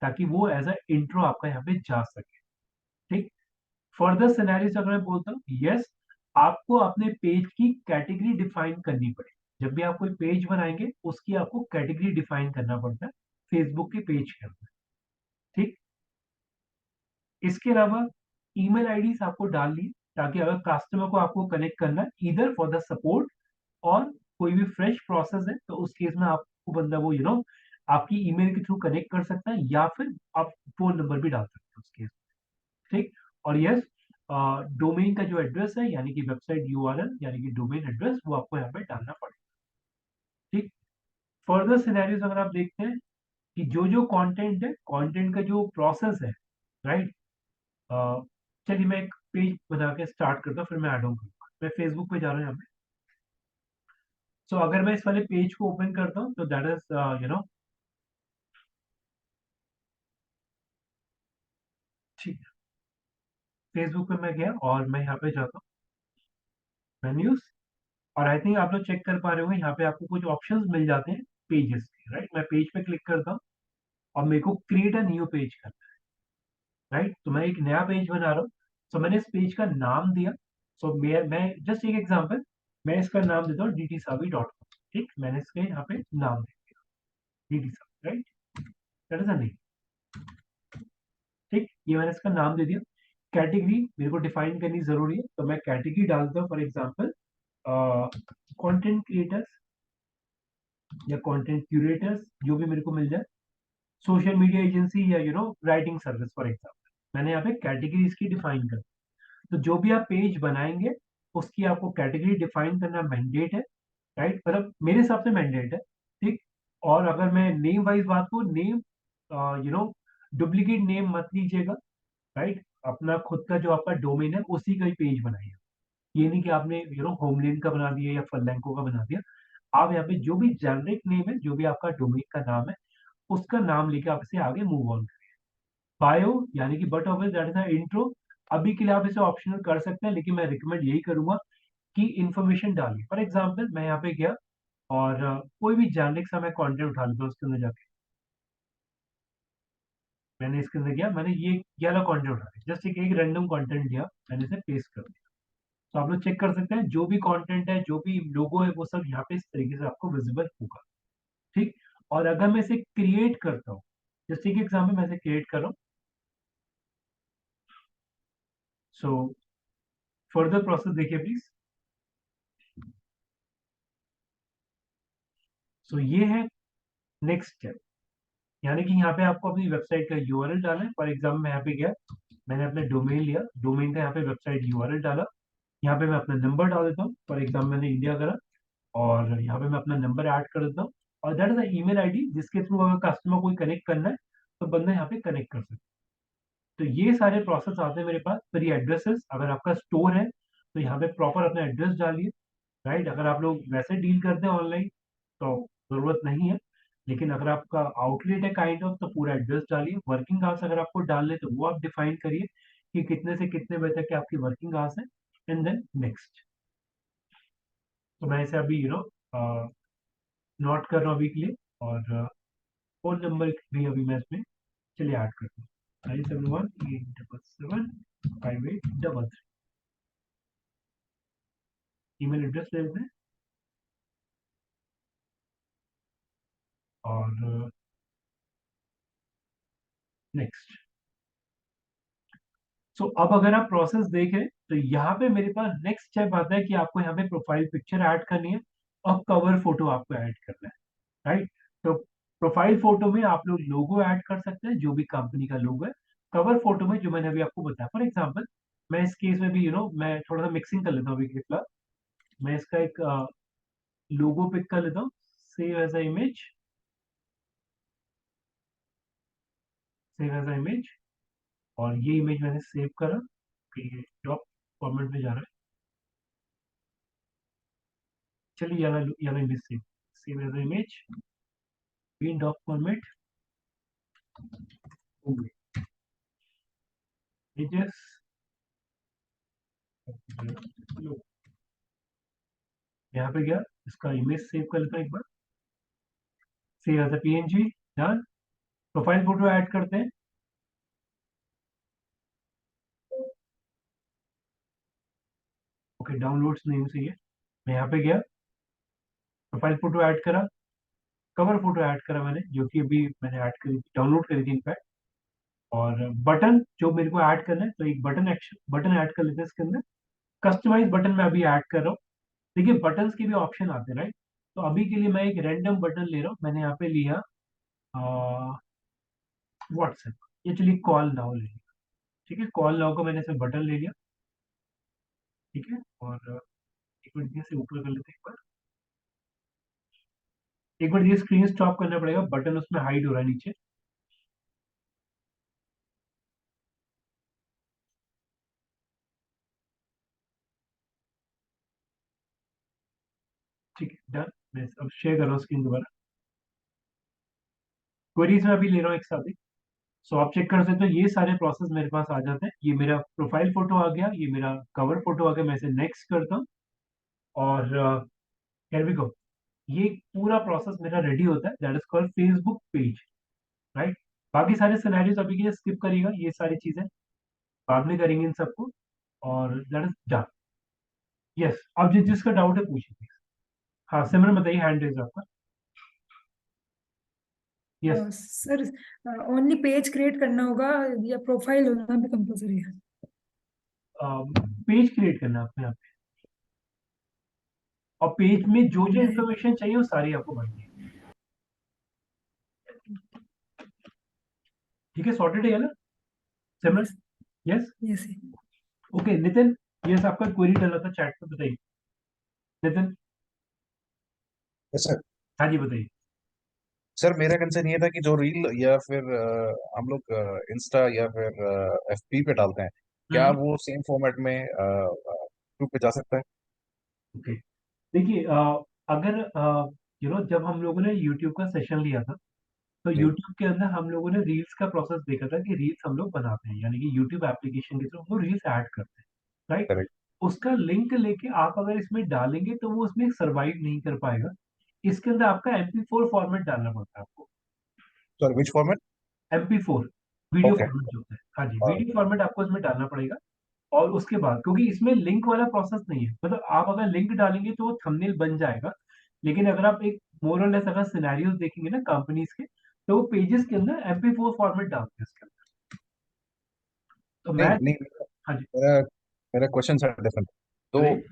A: ताकि वो एज अ इंट्रो आपका यहाँ पे जा सके, ठीक। फर्दर सिनेरियोस अगर मैं बोलता हूँ, यस आपको अपने पेज की कैटेगरी डिफाइन करनी पड़ेगी। जब भी आप कोई पेज बनाएंगे, उसकी आपको कैटेगरी डिफाइन करना पड़ता है फेसबुक के पेज के अंदर, ठीक। इसके अलावा ईमेल आईडीज आपको डालनी है, ताकि अगर कस्टमर को आपको कनेक्ट करना है इधर फॉर द सपोर्ट और कोई भी फ्रेश प्रोसेस है, तो उस केस में आपको बंदा वो आपकी ईमेल के थ्रू कनेक्ट कर सकता है, या फिर आप फोन नंबर भी डाल सकते हैं उस केस में, ठीक। और यस डोमेन का जो एड्रेस है, यानी कि वेबसाइट यूआरएल, यानी कि डोमेन एड्रेस, वो आपको यहाँ पे डालना पड़ेगा, ठीक। फर्दर सिनेरियोस अगर आप देखते हैं कि जो जो कंटेंट है, कंटेंट का जो प्रोसेस है, राइट। चलिए मैं एक पेज बना के स्टार्ट करता हूँ, फिर मैं ऐड ऑन करूँगा। मैं फेसबुक पे जा रहा हूँ यहाँ पे। सो अगर मैं इस वाले पेज को ओपन करता हूँ, तो दैट इज ठीक। फेसबुक पे मैं गया और मैं यहाँ पे जाता हूँ मेन्यूज, और आई थिंक आप लोग चेक कर पा रहे होंगे, यहाँ पे आपको कुछ ऑप्शंस मिल जाते हैं पेजेस के, राइट। मैं पेज पे क्लिक करता हूँ और मेरे को क्रिएट अ न्यू पेज करना है, राइट। तो मैं एक नया पेज बना रहा हूँ। सो मैंने इस पेज का नाम दिया। सो मैं जस्ट एक एग्जांपल, मैं इसका नाम देता हूँ dtsavi.com, ठीक। मैंने इसके यहाँ पे नाम दे दिया dtsavi, right. That is a name, ठीक। ये मैंने इसका नाम दे दिया। कैटेगरी मेरे को डिफाइन करनी जरूरी है, तो मैं कैटेगरी डालता हूँ, फॉर एग्जाम्पल कंटेंट क्रिएटर्स या कंटेंट क्यूरेटर्स, जो भी मेरे को मिल जाए, सोशल मीडिया एजेंसी या राइटिंग सर्विस फॉर एग्जाम्पल। मैंने यहाँ पे कैटेगरी इसकी डिफाइन कर। तो जो भी आप पेज बनाएंगे, उसकी आपको कैटेगरी डिफाइन करना मैंडेट है, राइट। मतलब मेरे हिसाब से मैंडेट है, ठीक। और अगर मैं नेम वाइज बात करूँ, नेम डुप्लीकेट नेम मत लीजिएगा, राइट। अपना खुद का जो आपका डोमेन है, उसी का ही पेज बनाइए। ये नहीं कि आपने होमलेन का बना दिया या फरलैंको का बना दिया। आप यहाँ पे जो भी जेनरिक नेम है, जो भी आपका डोमेन का नाम है, उसका नाम लेके आप इसे आगे मूव ऑन करिए। बायो यानी कि but of that is intro, अभी के लिए आप इसे ऑप्शनल कर सकते हैं, लेकिन मैं रिकमेंड यही करूंगा की इंफॉर्मेशन डाली। फॉर एग्जाम्पल मैं यहाँ पे गया और कोई भी जानने का मैं कंटेंट उठा लेता हूँ उसके अंदर जाके। मैंने इसके अंदर गया, मैंने ये वाला कंटेंट उठा लिया, जस्ट एक रैंडम कंटेंट लिया, मैंने इसे पेस्ट कर दिया। तो आप लोग चेक कर सकते हैं जो भी कंटेंट है, जो भी लोगो है, वो सब यहाँ पे इस तरीके से आपको विजिबल होगा। ठीक। और अगर मैं इसे क्रिएट करता हूँ, जैसे कि एग्जाम्पल मैं इसे क्रिएट कर रहा हूँ, सो फर्दर प्रोसेस देखिए प्लीज। सो ये है नेक्स्ट स्टेप, यानी कि यहाँ पे आपको अपनी वेबसाइट का यूआरएल डालना है। फॉर एग्जाम्पल मैं यहाँ पे गया, मैंने अपना डोमेन लिया, डोमेन का यहाँ पे वेबसाइट यूआरएल डाला, यहाँ पे मैं अपना नंबर डाल देता हूँ। फॉर एग्जाम्पल मैंने इंडिया करा और यहाँ पे मैं अपना नंबर ऐड कर देता हूँ, और that is the email ID जिसके थ्रू अगर कस्टमर को कनेक्ट करना है तो बंदा यहाँ पे कनेक्ट कर सकता है। तो ये सारे प्रोसेस आते हैं मेरे पास। फिर ये एड्रेसेस, अगर आपका स्टोर है तो यहाँ पे प्रॉपर अपना एड्रेस डालिए। राइट, अगर आप लोग वैसे डील करते हैं ऑनलाइन तो जरूरत नहीं है, लेकिन अगर आपका आउटलेट है काइंड ऑफ तो पूरा एड्रेस डालिए। वर्किंग आवर्स अगर आपको डालने तो वो आप डिफाइन करिए कि कितने से कितने बजे तक की आपकी वर्किंग आवर्स है, एंड देन नेक्स्ट। तो मैं इसे अभी नोट कर रहा हूँ अभी के लिए, और फोन नंबर भी अभी मैं इसमें चलिए ऐड करता हूँ, 971-877-5833। ईमेल एड्रेस ले लेते हैं और नेक्स्ट। सो अब अगर आप प्रोसेस देखें तो यहाँ पे मेरे पास नेक्स्ट स्टेप आता है कि आपको यहाँ पे प्रोफाइल पिक्चर ऐड करनी है और कवर फोटो आपको ऐड करना है। राइट, तो प्रोफाइल फोटो में आप लोग लोगो ऐड कर सकते हैं, जो भी कंपनी का लोगो है। कवर फोटो में जो मैंने अभी आपको बताया, फॉर एग्जांपल मैं इस केस में भी मैं थोड़ा सा मिक्सिंग कर लेता हूँ अभी के फिलहाल। मैं इसका एक लोगो पिक कर लेता हूँ, save as a image, save as a image, और ये इमेज मैंने सेव करा कि डॉक फॉर्मेट में जा रहा है। चलिए यहाँ image save, save as a image in doc format हो गई इमेजेस। यहाँ पे गया, इसका इमेज सेव कर लेता हूँ एक बार, save as a PNG, done. Profile photo add करते हैं। ओके, डाउनलोड्स नहीं चाहिए। मैं यहाँ पे गया, प्रोफाइल फोटो ऐड करा, कवर फोटो ऐड करा मैंने, जो कि अभी मैंने ऐड करी थी, डाउनलोड करी थी इनफैक्ट। और बटन जो मेरे को ऐड करना है, तो एक बटन एक्शन बटन ऐड कर लेते हैं इसके अंदर। कस्टमाइज बटन मैं अभी ऐड कर रहा हूँ। देखिए बटन्स के भी ऑप्शन आते हैं, राइट। तो अभी के लिए मैं एक रैंडम बटन ले रहा हूँ, मैंने यहाँ पे लिया व्हाट्सएप, ये चलिए कॉल नाउ ले लिया। ठीक है, कॉल नाउ का मैंने इसे बटन ले लिया। ठीक है, और एक मिनट से ऊपर कर लेते हैं एक बार। एक बार ये स्क्रीन स्टॉप करना पड़ेगा, बटन उसमें हाइड हो रहा है नीचे। ठीक है, डन। मैं अब शेयर कर रहा हूँ स्क्रीन दोबारा। क्वेरीज में अभी ले रहा हूँ एक साथ ही। सो आप चेक कर सकते हो, ये सारे प्रोसेस मेरे पास आ जाते हैं। ये मेरा प्रोफाइल फोटो आ गया, ये मेरा कवर फोटो आ गया, मैं इसे नेक्स्ट करता हूँ, और हियर वी गो। ये पूरा प्रोसेस मेरा रेडी होता है, that is called Facebook page. Right, बाकी सारे सिनेरियोज अभी के लिए स्किप करिएगा, ये सारी चीजें बाद में करेंगे इन सबको, और दैट इज डन। यस, अब जिसका डाउट है पूछिए। हाँ सिमरन बताइए, हैंड रेज आपका। Yes,
C: sir, only page create करना होगा या प्रोफाइल होना भी कंपलसरी है?
A: पेज क्रिएट करना है अपने आप, और पेज में जो जो
C: है।
A: इन्फॉर्मेशन चाहिए वो सारी आपको भरनी है। ठीक है, सॉर्टेड है ना Simran?
C: Yes.
A: Yes.
C: Yes.
A: Okay Nitin, yes आपका क्वेरी डाला था चैट पे, बताइए नितिन।
D: Yes sir.
A: हाँ जी बताइए।
D: सर मेरा कंसर्न ये था कि जो रील या फिर हम लोग इंस्टा या फिर एफबी पे डालते हैं, क्या वो सेम फॉर्मेट में यूट्यूब पे जा सकता है?
A: ओके, देखिए अगर जब हम लोगों ने यूट्यूब का सेशन लिया था, तो
D: जी।
A: यूट्यूब के अंदर हम लोगों ने रील्स का प्रोसेस देखा था कि रील्स हम लोग बनाते हैं, यानी कि यूट्यूब एप्लीकेशन के थ्रू हम लोग रील्स ऐड करते हैं। Right,
D: correct.
A: उसका लिंक लेके आप अगर इसमें डालेंगे तो वो उसमें सरवाइव नहीं कर पाएगा। इसके अंदर आपका MP4 फॉर्मेट डालना पड़ता है आपको।
D: सॉरी, विच format?
A: MP4 video
D: okay.
A: Format जो होता है, हाँ जी, वीडियो फॉर्मेट आपको इसमें डालना पड़ेगा। और उसके बाद, क्योंकि इसमें लिंक वाला प्रोसेस नहीं है, मतलब आप अगर लिंक डालेंगे तो वो थंबनेल बन जाएगा, लेकिन अगर आप एक मोर और लेस अगर सिनेरियोस देखेंगे ना कंपनीज के, तो वो पेजेस के अंदर MP4 फॉर्मेट डालते हैं इसके अंदर। तो
D: नहीं
A: मैं,
D: नहीं,
A: हाँ जी,
D: मेरा मेरा क्वेश्चन है डिफरेंट। तो
A: बोलिए।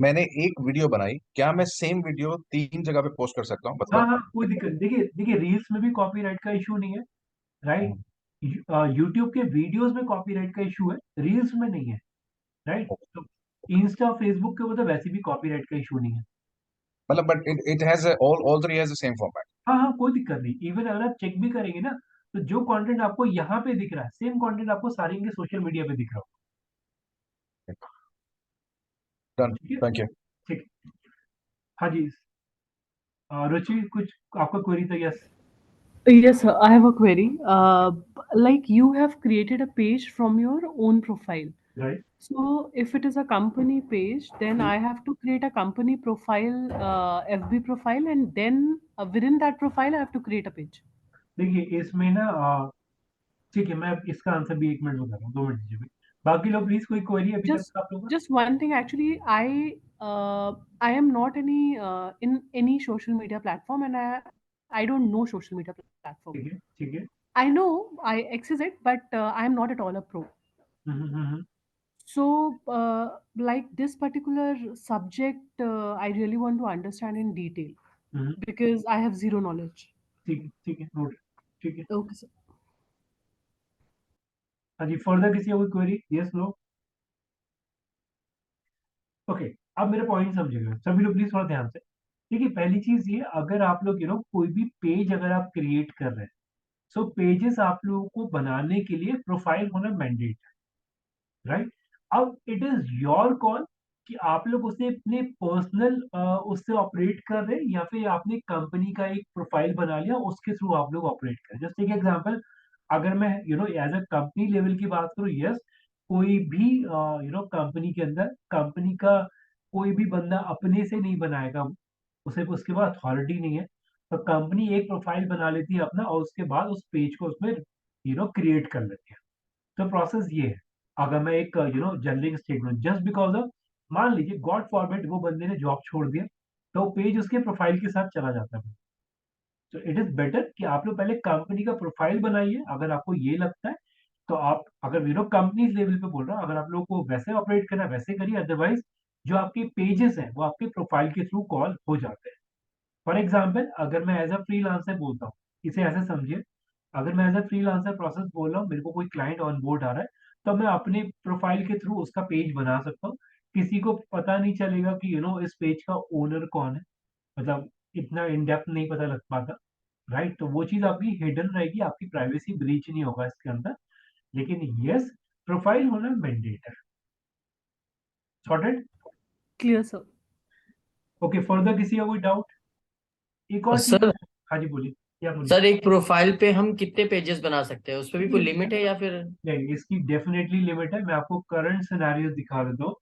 D: मैंने एक वीडियो बनाई, क्या मैं सेम वीडियो 3 जगह पे पोस्ट कर सकता हूँ,
A: हाँ
D: मतलब?
A: हाँ, कोई दिक्कत नहीं। देखिए देखिए, रील्स में भी कॉपीराइट का इशू नहीं है, राइट। यूट्यूब के वीडियोस में कॉपीराइट का इशू है, रील्स में नहीं है, राइट। तो इंस्टा फेसबुक के वो तो वैसे भी कॉपीराइट का इशू नहीं है।
D: मतलब but it has all three has the same format.
A: हाँ हाँ, कोई दिक्कत नहीं। इवन अगर आप चेक भी करेंगे ना, तो जो कंटेंट आपको यहाँ पे दिख रहा है, सेम कंटेंट आपको सारे के सोशल मीडिया पे दिख रहा
D: डन।
A: होगा। ठीक है,
D: थैंक यू।
A: ठीक है। हाँ जी, रुचि कुछ आपका क्वेरी था? Yes.
B: Yes, sir. I have a query. Like you have created a page from your own profile.
A: Right.
B: So if it is a company page, then I have to create a company profile, FB profile, and then within that profile, I have to create a page.
A: देखिए इसमें ना, ठीक है, मैं इसका answer भी 1 minute में कर रहा हूँ, 2 मिनट दीजिए भाई। बाकी लोग प्लीज, कोई क्वेरी अभी
B: Just
A: तक आप लोगों का?
B: just one thing. Actually, I am not any in any social media platform, and I don't know social media platform.
A: ठीक है, ठीक है।
B: I know I access it, but I am not at all a pro.
A: Hmm.
B: So, like this particular subject, I really want to understand in detail
A: hmm,
B: because I have zero knowledge.
A: ठीक है, ठीक है, note. ठीक है।
B: Okay, sir.
A: हाँ जी, further किसी का कोई क्वेरी? Yes, no? ओके। अब मेरे पॉइंट समझिएगा सभी लोग, प्लीज थोड़ा ध्यान से। देखिए पहली चीज ये, अगर आप लोग कोई भी पेज अगर आप क्रिएट कर रहे हैं, सो पेजेस आप लोगों को बनाने के लिए प्रोफाइल होना मैंडेट है, राइट। अब इट इज योर कॉल कि आप लोग उसे अपने पर्सनल उससे ऑपरेट कर रहे हैं, या फिर आपने कंपनी का एक प्रोफाइल बना लिया, उसके थ्रू आप लोग ऑपरेट करें। जस्ट टेक एग्जांपल, अगर मैं एज अ कंपनी लेवल की बात करूं, यस, कोई भी कंपनी के अंदर कंपनी का कोई भी बंदा अपने से नहीं बनाएगा, उसे उसके बाद अथॉरिटी नहीं है, तो कंपनी एक प्रोफाइल बना लेती है अपना, और उसके बाद उस पेज को उसमें क्रिएट कर लेती है। तो प्रोसेस ये है। अगर मैं एक जनरलिंग स्टेटमेंट, जस्ट बिकॉज ऑफ, मान लीजिए गॉड फॉरबिड वो बंदे ने जॉब छोड़ दिया, तो पेज उसके प्रोफाइल के साथ चला जाता है। तो इट इज बेटर कि आप लोग पहले कंपनी का प्रोफाइल बनाइए, अगर आपको ये लगता है। तो आप अगर कंपनी लेवल पे बोल रहा हूँ, अगर आप लोग को वैसे ऑपरेट करना है वैसे करिए, अदरवाइज जो आपके पेजेस हैं वो आपके प्रोफाइल के थ्रू कॉल हो जाते हैं। फॉर एग्जाम्पल, अगर मैं एज अ फ्रीलांसर बोलता हूँ, इसे ऐसे समझिए, अगर मैं एज अ फ्रीलांसर प्रोसेस बोल रहा हूँ, मेरे को कोई क्लाइंट ऑन बोर्ड आ रहा है, तो मैं अपने प्रोफाइल के थ्रू उसका पेज बना सकता हूँ। किसी को पता नहीं चलेगा कि इस पेज का ओनर कौन है, मतलब इतना इन डेप्थ नहीं पता लग पाता, राइट। तो वो चीज आपकी हिडन रहेगी, आपकी प्राइवेसी ब्रीच नहीं होगा इसके अंदर। लेकिन यस, प्रोफाइल होना मैंडेट है। Sorted.
B: Clear, sir.
A: Okay, further किसी का कोई डाउट? एक और चीज
E: सर
A: हाँ जी, बोलिए, क्या बोलिए?
E: सर एक प्रोफाइल पे हम कितने पेजेस बना सकते हैं, उस पे भी कोई
A: देखिए,
E: लिमिट है या फिर?
A: नहीं, इसकी डेफिनेटली लिमिट है। मैं आपको करंट सिनेरियो दिखा देता हूँ।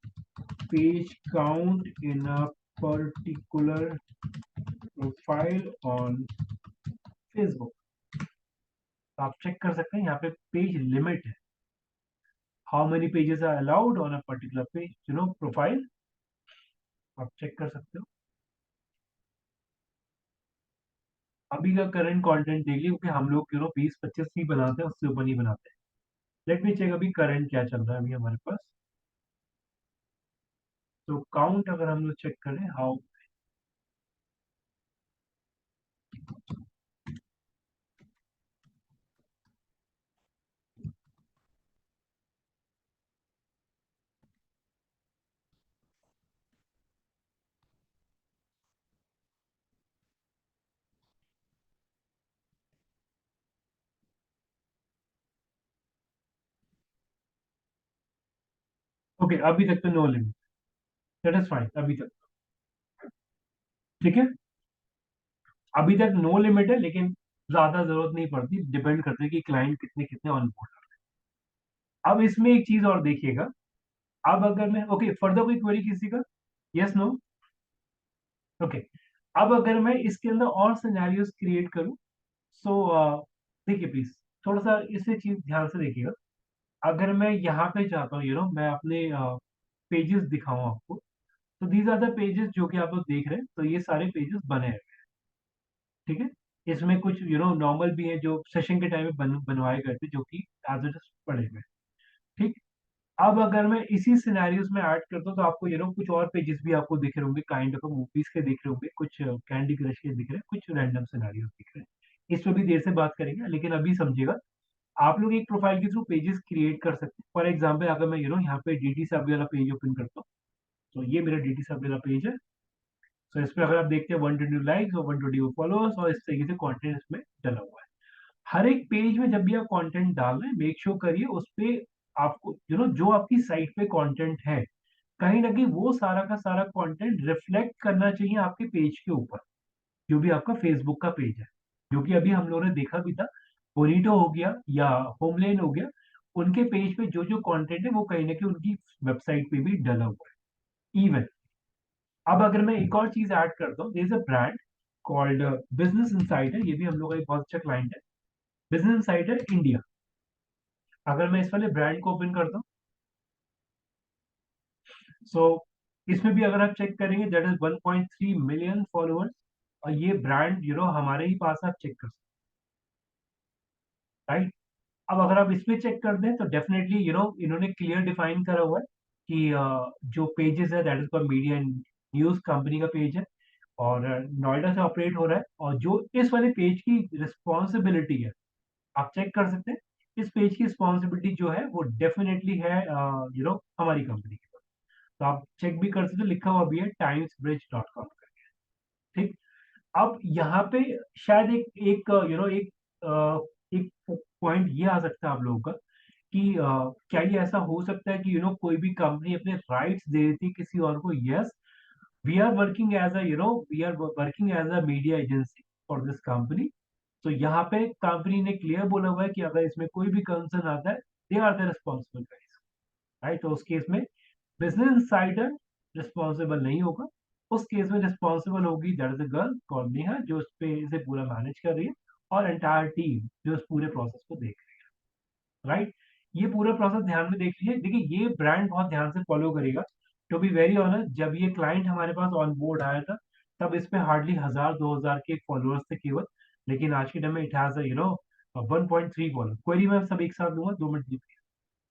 A: Page count in a particular profile on Facebook, आप चेक कर सकते हैं, यहाँ पे पेज लिमिट है। How many pages are allowed on a particular page, profile, आप चेक कर सकते हो। अभी का करंट कंटेंट देखिए, क्योंकि हम लोग 20-25 ही बनाते हैं, उससे ऊपर नहीं बनाते। लेट मी चेक अभी करंट क्या चल रहा है अभी हमारे पास। तो काउंट अगर हम लोग चेक करें, हाउ, ओके, अभी तक तो no limit, that is fine अभी तक। ठीक है, अभी तक नो लिमिट है, लेकिन ज्यादा जरूरत नहीं पड़ती, डिपेंड करते हैं कि क्लाइंट कितने कितने ऑन बोर्ड। अब इसमें एक चीज और देखिएगा, अब अगर मैं ओके फर्दर कोई क्वेरी किसी का, यस नो, ओके। अब अगर मैं इसके अंदर और सिनेरियोस क्रिएट करूं, सो देखिए प्लीज थोड़ा सा इसे चीज ध्यान से देखिएगा। अगर मैं यहाँ पे चाहता हूँ मैं अपने पेजेस दिखाऊं आपको, तो दीज आर द पेजेस जो कि आप लोग देख रहे हैं, तो ये सारे पेजेस बने हैं, ठीक है। इसमें कुछ नॉर्मल भी है जो सेशन के टाइम में बनवाए गए थे, जो कि एज इट इज पड़े हुए हैं, ठीक। अब अगर मैं इसी सिनेरियोस में ऐड करता हूँ, तो आपको कुछ और पेजेस भी आपको दिख रहे होंगे, काइंड ऑफ मूवीज के दिख रहे होंगे, कुछ कैंडी क्रश के दिख रहे हैं, कुछ रैंडम सिनेरियोस दिख रहे हैं। इस पर भी देर से बात करेंगे, लेकिन अभी समझिएगा, आप लोग एक प्रोफाइल के थ्रू पेजेस क्रिएट कर सकते हैं। फॉर एग्जाम्पल अगर मैं यहाँ पे डीटी सब वाला पेज ओपन करता हूँ, तो ये मेरा डीटी सब वाला पेज है। तो इसमें अगर आप देखते हैं 120 लाइक्स और 120 फॉलोअर्स, और इस तरीके से कंटेंट इसमें डला हुआ है। हर एक पेज में जब भी आप कंटेंट डाल रहे हैं, मेक श्योर करिए उस पे आपको जो आपकी साइट पे कंटेंट है, कहीं ना कहीं वो सारा का सारा कंटेंट रिफ्लेक्ट करना चाहिए आपके पेज के ऊपर, जो भी आपका फेसबुक का पेज है, जो कि अभी हम लोगों ने देखा भी था। बोनीटो हो गया या होमलेन हो गया, उनके पेज पे जो जो कंटेंट है वो कहीं ना कहीं उनकी वेबसाइट पे भी डला हुआ है इवन। अब अगर मैं एक और चीज ऐड करता हूँ, there is a brand called Business Insider, ये भी हम लोग का एक बहुत अच्छा क्लाइंट है, बिजनेस इनसाइडर इंडिया। अगर मैं इस वाले ब्रांड को ओपन करता हूँ, सो इसमें भी अगर आप चेक करेंगे, दैट इज 1.3 मिलियन फॉलोअर्स, और ये ब्रांड हमारे ही पास आप चेक कर सकते हैं, राइट। अब अगर आप इसमें चेक कर दें, तो डेफिनेटली इन्होंने क्लियर डिफाइन करा हुआ है कि जो पेजेस है, that is for media and news company का पेज है, और नोएडा से ऑपरेट हो रहा है, और जो इस वाले पेज की रिस्पॉन्सिबिलिटी है, आप चेक कर सकते हैं, इस पेज की रिस्पॉन्सिबिलिटी जो है वो डेफिनेटली है हमारी कंपनी की। तो आप चेक भी कर सकते हो, लिखा हुआ भी है timesbridge.com करके, ठीक। अब यहाँ पे शायद एक एक एक पॉइंट ये आ सकता है आप लोगों का कि क्या ये ऐसा हो सकता है कि कोई भी कंपनी अपने राइट्स दे देती है किसी और को। Yes, we are working as a media agency for this company. तो यहाँ पे कंपनी ने क्लियर बोला हुआ है कि अगर इसमें कोई भी कंसर्न आता है, they are the responsible guys, right. तो उस केस में बिजनेस इंसाइडर रिस्पॉन्सिबल नहीं होगा, उस केस में रिस्पॉन्सिबल होगी that is a girl called Neha, जो उस पे इसे पूरा मैनेज कर रही है, और एंटायर टीम जो इस पूरे प्रोसेस को देख रही है, राइट। ये पूरा प्रोसेस ध्यान में देख लीजिए। देखिए ये ब्रांड बहुत ध्यान से फॉलो करेगा। टू बी वेरी ऑनेस्ट, जब ये क्लाइंट हमारे पास ऑन बोर्ड आया था, तब इस पे हार्डली 1000-2000 के फॉलोअर्स थे केवल, लेकिन आज के टाइम में इट हैज 1.3 फॉलोअर। क्वेरी मैं सब एक साथ दूंगा, 2 minute,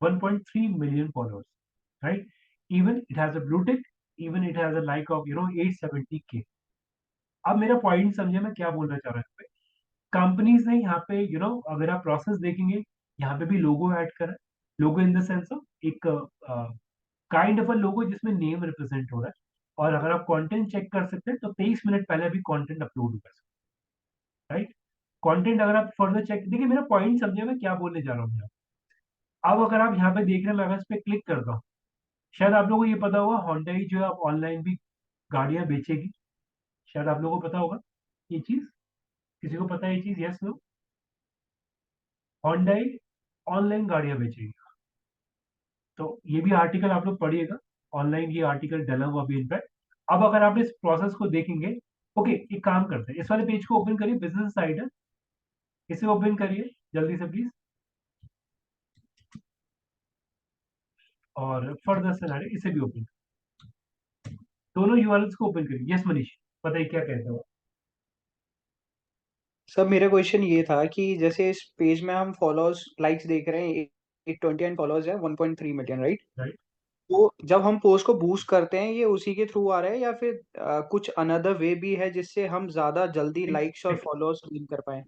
A: 1.3 million followers, right? Even it has a blue tick, even it has a like of 870K. अब मेरा पॉइंट समझे मैं क्या बोलना चाह रहा हूँ। कंपनीज ने यहाँ पे अगर आप प्रोसेस देखेंगे, यहाँ पे भी लोगो ऐड करा है। लोगो इन द सेंस ऑफ एक काइंड ऑफ अ लोगो जिसमें नेम रिप्रेजेंट हो रहा है, और अगर आप कंटेंट चेक कर सकते हैं, तो 23 मिनट पहले भी कंटेंट अपलोड हुआ है, राइट। कंटेंट अगर आप फर्दर चेक, देखिए मेरा पॉइंट समझे मैं क्या बोलने जा रहा हूँ यहाँ। अब अगर आप यहाँ पे देख रहे हैं, मैं अगर इस पे क्लिक करता हूँ, शायद आप लोगों को ये पता होगा, Hyundai जो है अब ऑनलाइन भी गाड़ियां बेचेगी। शायद आप लोगों को पता होगा ये चीज, किसी को पता है ये चीज? Yes no? Hyundai ऑनलाइन गाड़ियां बेचेगी। तो ये भी आर्टिकल आप लोग पढ़िएगा, ऑनलाइन ये आर्टिकल डला हुआ भी इनफैक्ट। अब अगर आप इस प्रोसेस को देखेंगे, ओके एक काम करते हैं, इस वाले पेज को ओपन करिए, बिजनेस साइट है, इसे ओपन करिए जल्दी से प्लीज, और फर्दर सिनेरियो इसे भी ओपन, दोनों यूआरएल्स को ओपन करिए। यस मनीष, बताइए क्या कहते हो?
F: सर मेरा क्वेश्चन ये था कि जैसे इस पेज में हम फॉलोअर्स लाइक्स देख रहे हैं, 829 फॉलोअर्स है, 1.3 मिलियन, राइट?
A: राइट।
F: तो जब हम पोस्ट को बूस्ट करते हैं, ये उसी के थ्रू आ रहा है या फिर कुछ अनदर वे भी है जिससे हम ज्यादा जल्दी लाइक्स और फॉलोअर्स गेन कर पाए?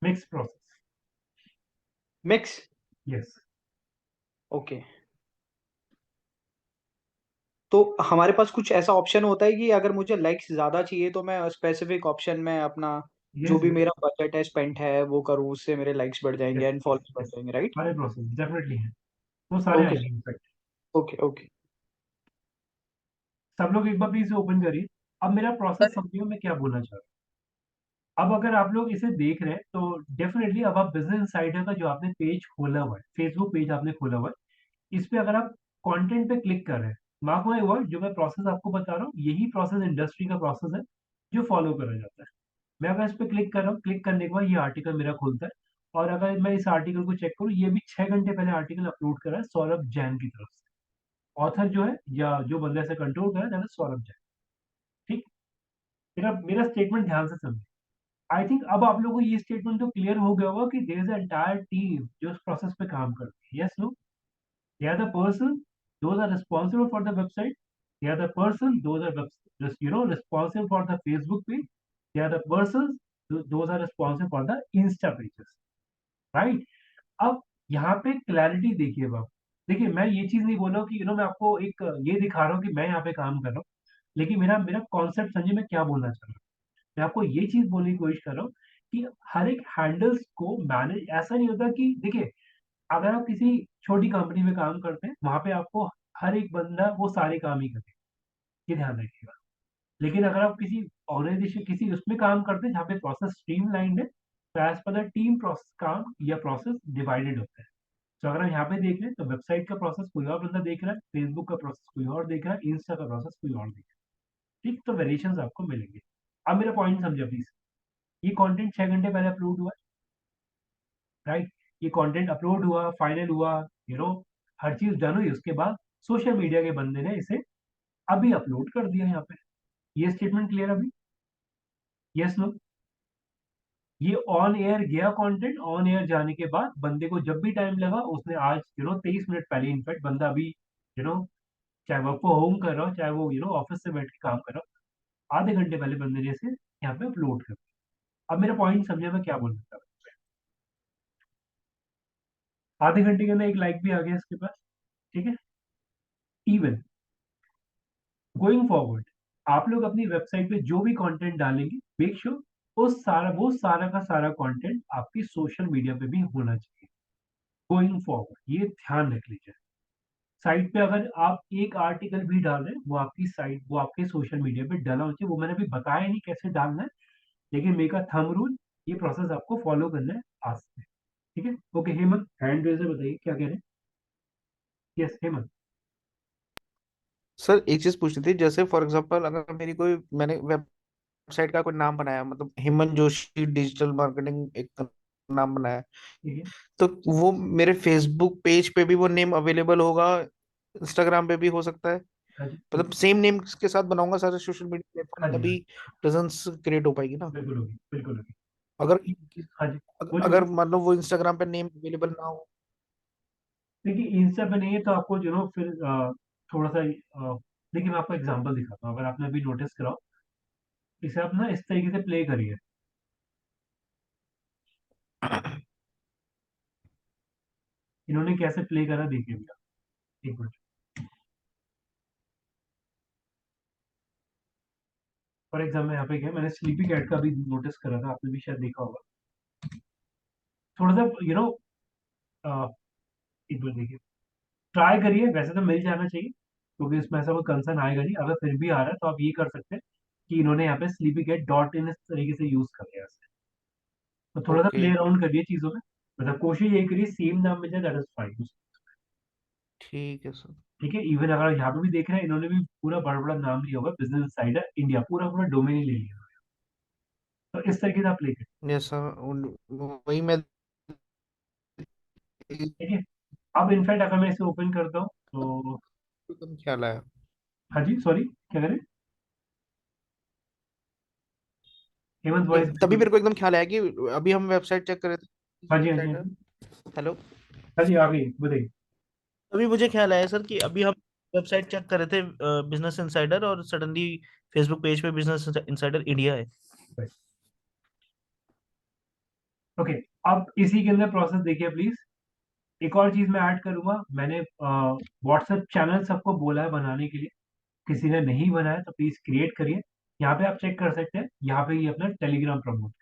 A: Mix process.
F: Mix.
A: Yes.
F: Okay. तो हमारे पास कुछ ऐसा ऑप्शन होता है कि अगर मुझे लाइक्स ज्यादा चाहिए तो मैं स्पेसिफिक ऑप्शन में अपना जो भी मेरा बजट है, स्पेंड है, वो करूँ, उससे मेरे लाइक्स बढ़ जाएंगे एंड फॉलोअर्स बढ़ जाएंगे, राइट?
A: सारे प्रोसेस डेफिनेटली है, वो सारे
F: ओके
A: आएंगे इनफैक्ट।
F: Okay okay.
A: सब लोग एक बार प्लीज ओपन करिए। अब मेरा प्रोसेस समझिए मैं क्या बोलना चाह रहा हूँ। अब अगर आप लोग इसे देख रहे हैं तो डेफिनेटली अब आप बिजनेस इंसाइडर का जो आपने पेज खोला हुआ है, फेसबुक पेज आपने खोला हुआ है, इस पे अगर आप कंटेंट पे क्लिक कर रहे हैं, मार्क माय वर्ड, जो मैं प्रोसेस आपको बता रहा हूँ यही प्रोसेस इंडस्ट्री का प्रोसेस है जो फॉलो करा जाता है। मैं अगर इस पे क्लिक कर रहा हूँ, क्लिक करने के बाद ये आर्टिकल मेरा खुलता है, और अगर मैं इस आर्टिकल को चेक करूँ, ये भी 6 घंटे पहले आर्टिकल अपलोड करा है सौरभ जैन की तरफ से। ऑथर जो है या जो बंदे से कंट्रोल कर रहा है सौरभ जैन। ठीक, मेरा मेरा स्टेटमेंट ध्यान से समझे। आई थिंक अब आप लोगों को ये स्टेटमेंट तो क्लियर हो गया होगा कि देयर इज एंटायर टीम जो इस प्रोसेस पे काम करती है। Yes, no, they are the person those are responsible for the website, they are the person those are responsible for the Facebook page, they are the person those are responsible for the Insta pages, right. अब यहाँ पे clarity देखिए बाप, देखिए मैं ये चीज नहीं बोल रहा हूँ कि मैं आपको एक ये दिखा रहा हूँ कि मैं यहाँ पे काम कर रहा हूँ, लेकिन मेरा मेरा कॉन्सेप्ट समझिए मैं क्या बोलना चाह रहा हूँ। मैं आपको ये चीज बोलने की कोशिश कर रहा हूँ कि हर एक हैंडल्स को मैनेज ऐसा नहीं होता कि देखिए, अगर आप किसी छोटी कंपनी में काम करते हैं वहां पे आपको हर एक बंदा वो सारे काम ही करे, ये ध्यान रखिएगा। लेकिन अगर आप किसी ऑर्गेनाइजेशन किसी उसमें काम करते हैं जहाँ पे प्रोसेस स्ट्रीमलाइंड है, तो as per the team process काम या प्रोसेस डिवाइडेड होता है। तो अगर हम यहाँ पे देख लें तो वेबसाइट का प्रोसेस कोई और बंदा देख रहा है, फेसबुक का प्रोसेस कोई और देख रहा है, इंस्टा का प्रोसेस कोई और देख रहा है। ठीक, तो वेरिएशन आपको मिलेंगे। अब मेरा पॉइंट समझे प्लीज। ये कंटेंट 6 घंटे पहले अपलोड हुआ है, राइट। ये कंटेंट अपलोड हुआ, फाइनल हुआ, हर चीज डन हुई, उसके बाद सोशल मीडिया के बंदे ने इसे अभी अपलोड कर दिया यहाँ पे। ये स्टेटमेंट क्लियर अभी? Yes, no? ये ऑन एयर गया कंटेंट, ऑन एयर जाने के बाद बंदे को जब भी टाइम लगा उसने आज 23 मिनट पहले, इनफैक्ट बंदा अभी यू नो चाहे वर्क फ्रॉम होम कर रहा हो, चाहे वो ऑफिस से बैठ के काम कर रहा हो, आधे घंटे पहले बंदे ने इसे यहाँ पे अपलोड कर दिया। अब मेरा पॉइंट समझे मैं क्या बोलना चाह रहा हूँ। आधे घंटे के अंदर एक लाइक भी आ गया इसके पास, ठीक है। इवन गोइंग फॉरवर्ड आप लोग अपनी वेबसाइट पे जो भी कंटेंट डालेंगे, मेक श्योर वो सारा का सारा कंटेंट आपकी सोशल मीडिया पे भी होना चाहिए गोइंग फॉरवर्ड। ये ध्यान रख लीजिए। साइट पे अगर आप एक आर्टिकल भी डाल रहे हैं, वो आपके सोशल मीडिया पे डालना होना चाहिए। वो मैंने अभी बताया नहीं कैसे डालना है, लेकिन मेक अ थंब रूल, ये प्रोसेस आपको फॉलो करना है आज से, ठीक है। ओके हेमंत, हैंड रेजर बताइए क्या कह रहे हैं। यस हेमंत।
G: सर एक चीज पूछनी थी, जैसे फॉर एग्जांपल अगर मेरी कोई मैंने वेबसाइट का कोई नाम बनाया, मतलब हेमंत जोशी डिजिटल मार्केटिंग एक नाम बनाया,
A: ठीक है।
G: तो वो मेरे फेसबुक पेज पे भी वो नेम अवेलेबल होगा, इंस्टाग्राम पे भी हो सकता है?
A: हाँ जी,
G: मतलब सेम नेम के साथ बनाऊंगा सारे सोशल मीडिया प्लेटफॉर्म,
A: हाँ जी, हाँ
G: तभी
A: जी,
G: प्रेजेंस क्रिएट हो पाएगी ना?
A: बिल्कुल होगी, बिल्कुल होगी।
G: अगर
A: हाँ जी, बोलिए
G: अगर
A: बोलिए।
G: मान लो वो इंस्टाग्राम पे नेम अवेलेबल ना हो?
A: देखिए इंस्टा पे नहीं है तो आपको फिर थोड़ा सा देखिए मैं आपको एग्जांपल दिखाता हूँ, अगर आपने अभी नोटिस कराओ, इसे आप ना इस तरीके से प्ले करिए। इन्होंने कैसे प्ले करा देखिए भैया, एक मिनट। फॉर एग्जाम्पल यहाँ पे क्या है, मैंने स्लीपी कैट का भी नोटिस करा था, आपने भी शायद देखा होगा। थोड़ा सा एक मिनट देखिए, ट्राई करिए, वैसे तो मिल जाना चाहिए क्योंकि इसमें ऐसा कोई कंसर्न आएगा नहीं। अगर फिर भी आ रहा है तो आप ये कर सकते हैं कि इन्होंने यहाँ पे स्लीपी कैट डॉट इन इस तरीके से यूज कर लिया है। तो थोड़ा सा
G: ओके,
A: प्ले अराउंड करिए चीजों में, मतलब कोशिश यही करिए सेम नाम मिल जाए, दैट इज फाइन।
G: ठीक है सर।
A: ठीक है। इवन अगर यहाँ पे भी देख रहे हैं, इन्होंने भी पूरा बड़ा बड़ा नाम लिया होगा, बिजनेस इंसाइडर इंडिया, पूरा पूरा डोमेन ही ले लिया। तो इस तरीके से आप ले ठीक
G: यस सर, वही मैं
A: है। अब इनफैक्ट अगर मैं इसे ओपन करता हूँ तो
G: एकदम ख्याल आया।
A: हाँ जी, सॉरी क्या करें, हेमंत वॉइस
G: तभी
A: बिल्कुल।
G: मेरे को एकदम ख्याल आया कि अभी हम वेबसाइट चेक कर रहे थे
A: हाँ
G: बिजनेस
A: जी, हाँ जी, हाँ
G: इंसाइडर।
A: जी,
G: हेलो,
A: हाँ जी, आ गई बताइए।
G: अभी मुझे ख्याल आया सर कि अभी हम वेबसाइट चेक कर रहे थे बिजनेस इंसाइडर, और सडनली फेसबुक पेज पे बिजनेस इंसाइडर इंडिया है।
A: ओके, अब इसी के अंदर प्रोसेस देखिए प्लीज। एक और चीज मैं ऐड करूंगा, मैंने व्हाट्सएप चैनल सबको बोला है बनाने के लिए, किसी ने नहीं बनाया तो प्लीज क्रिएट करिए। यहाँ पे आप चेक कर सकते हैं, यहाँ पे ये अपना टेलीग्राम प्रमोट,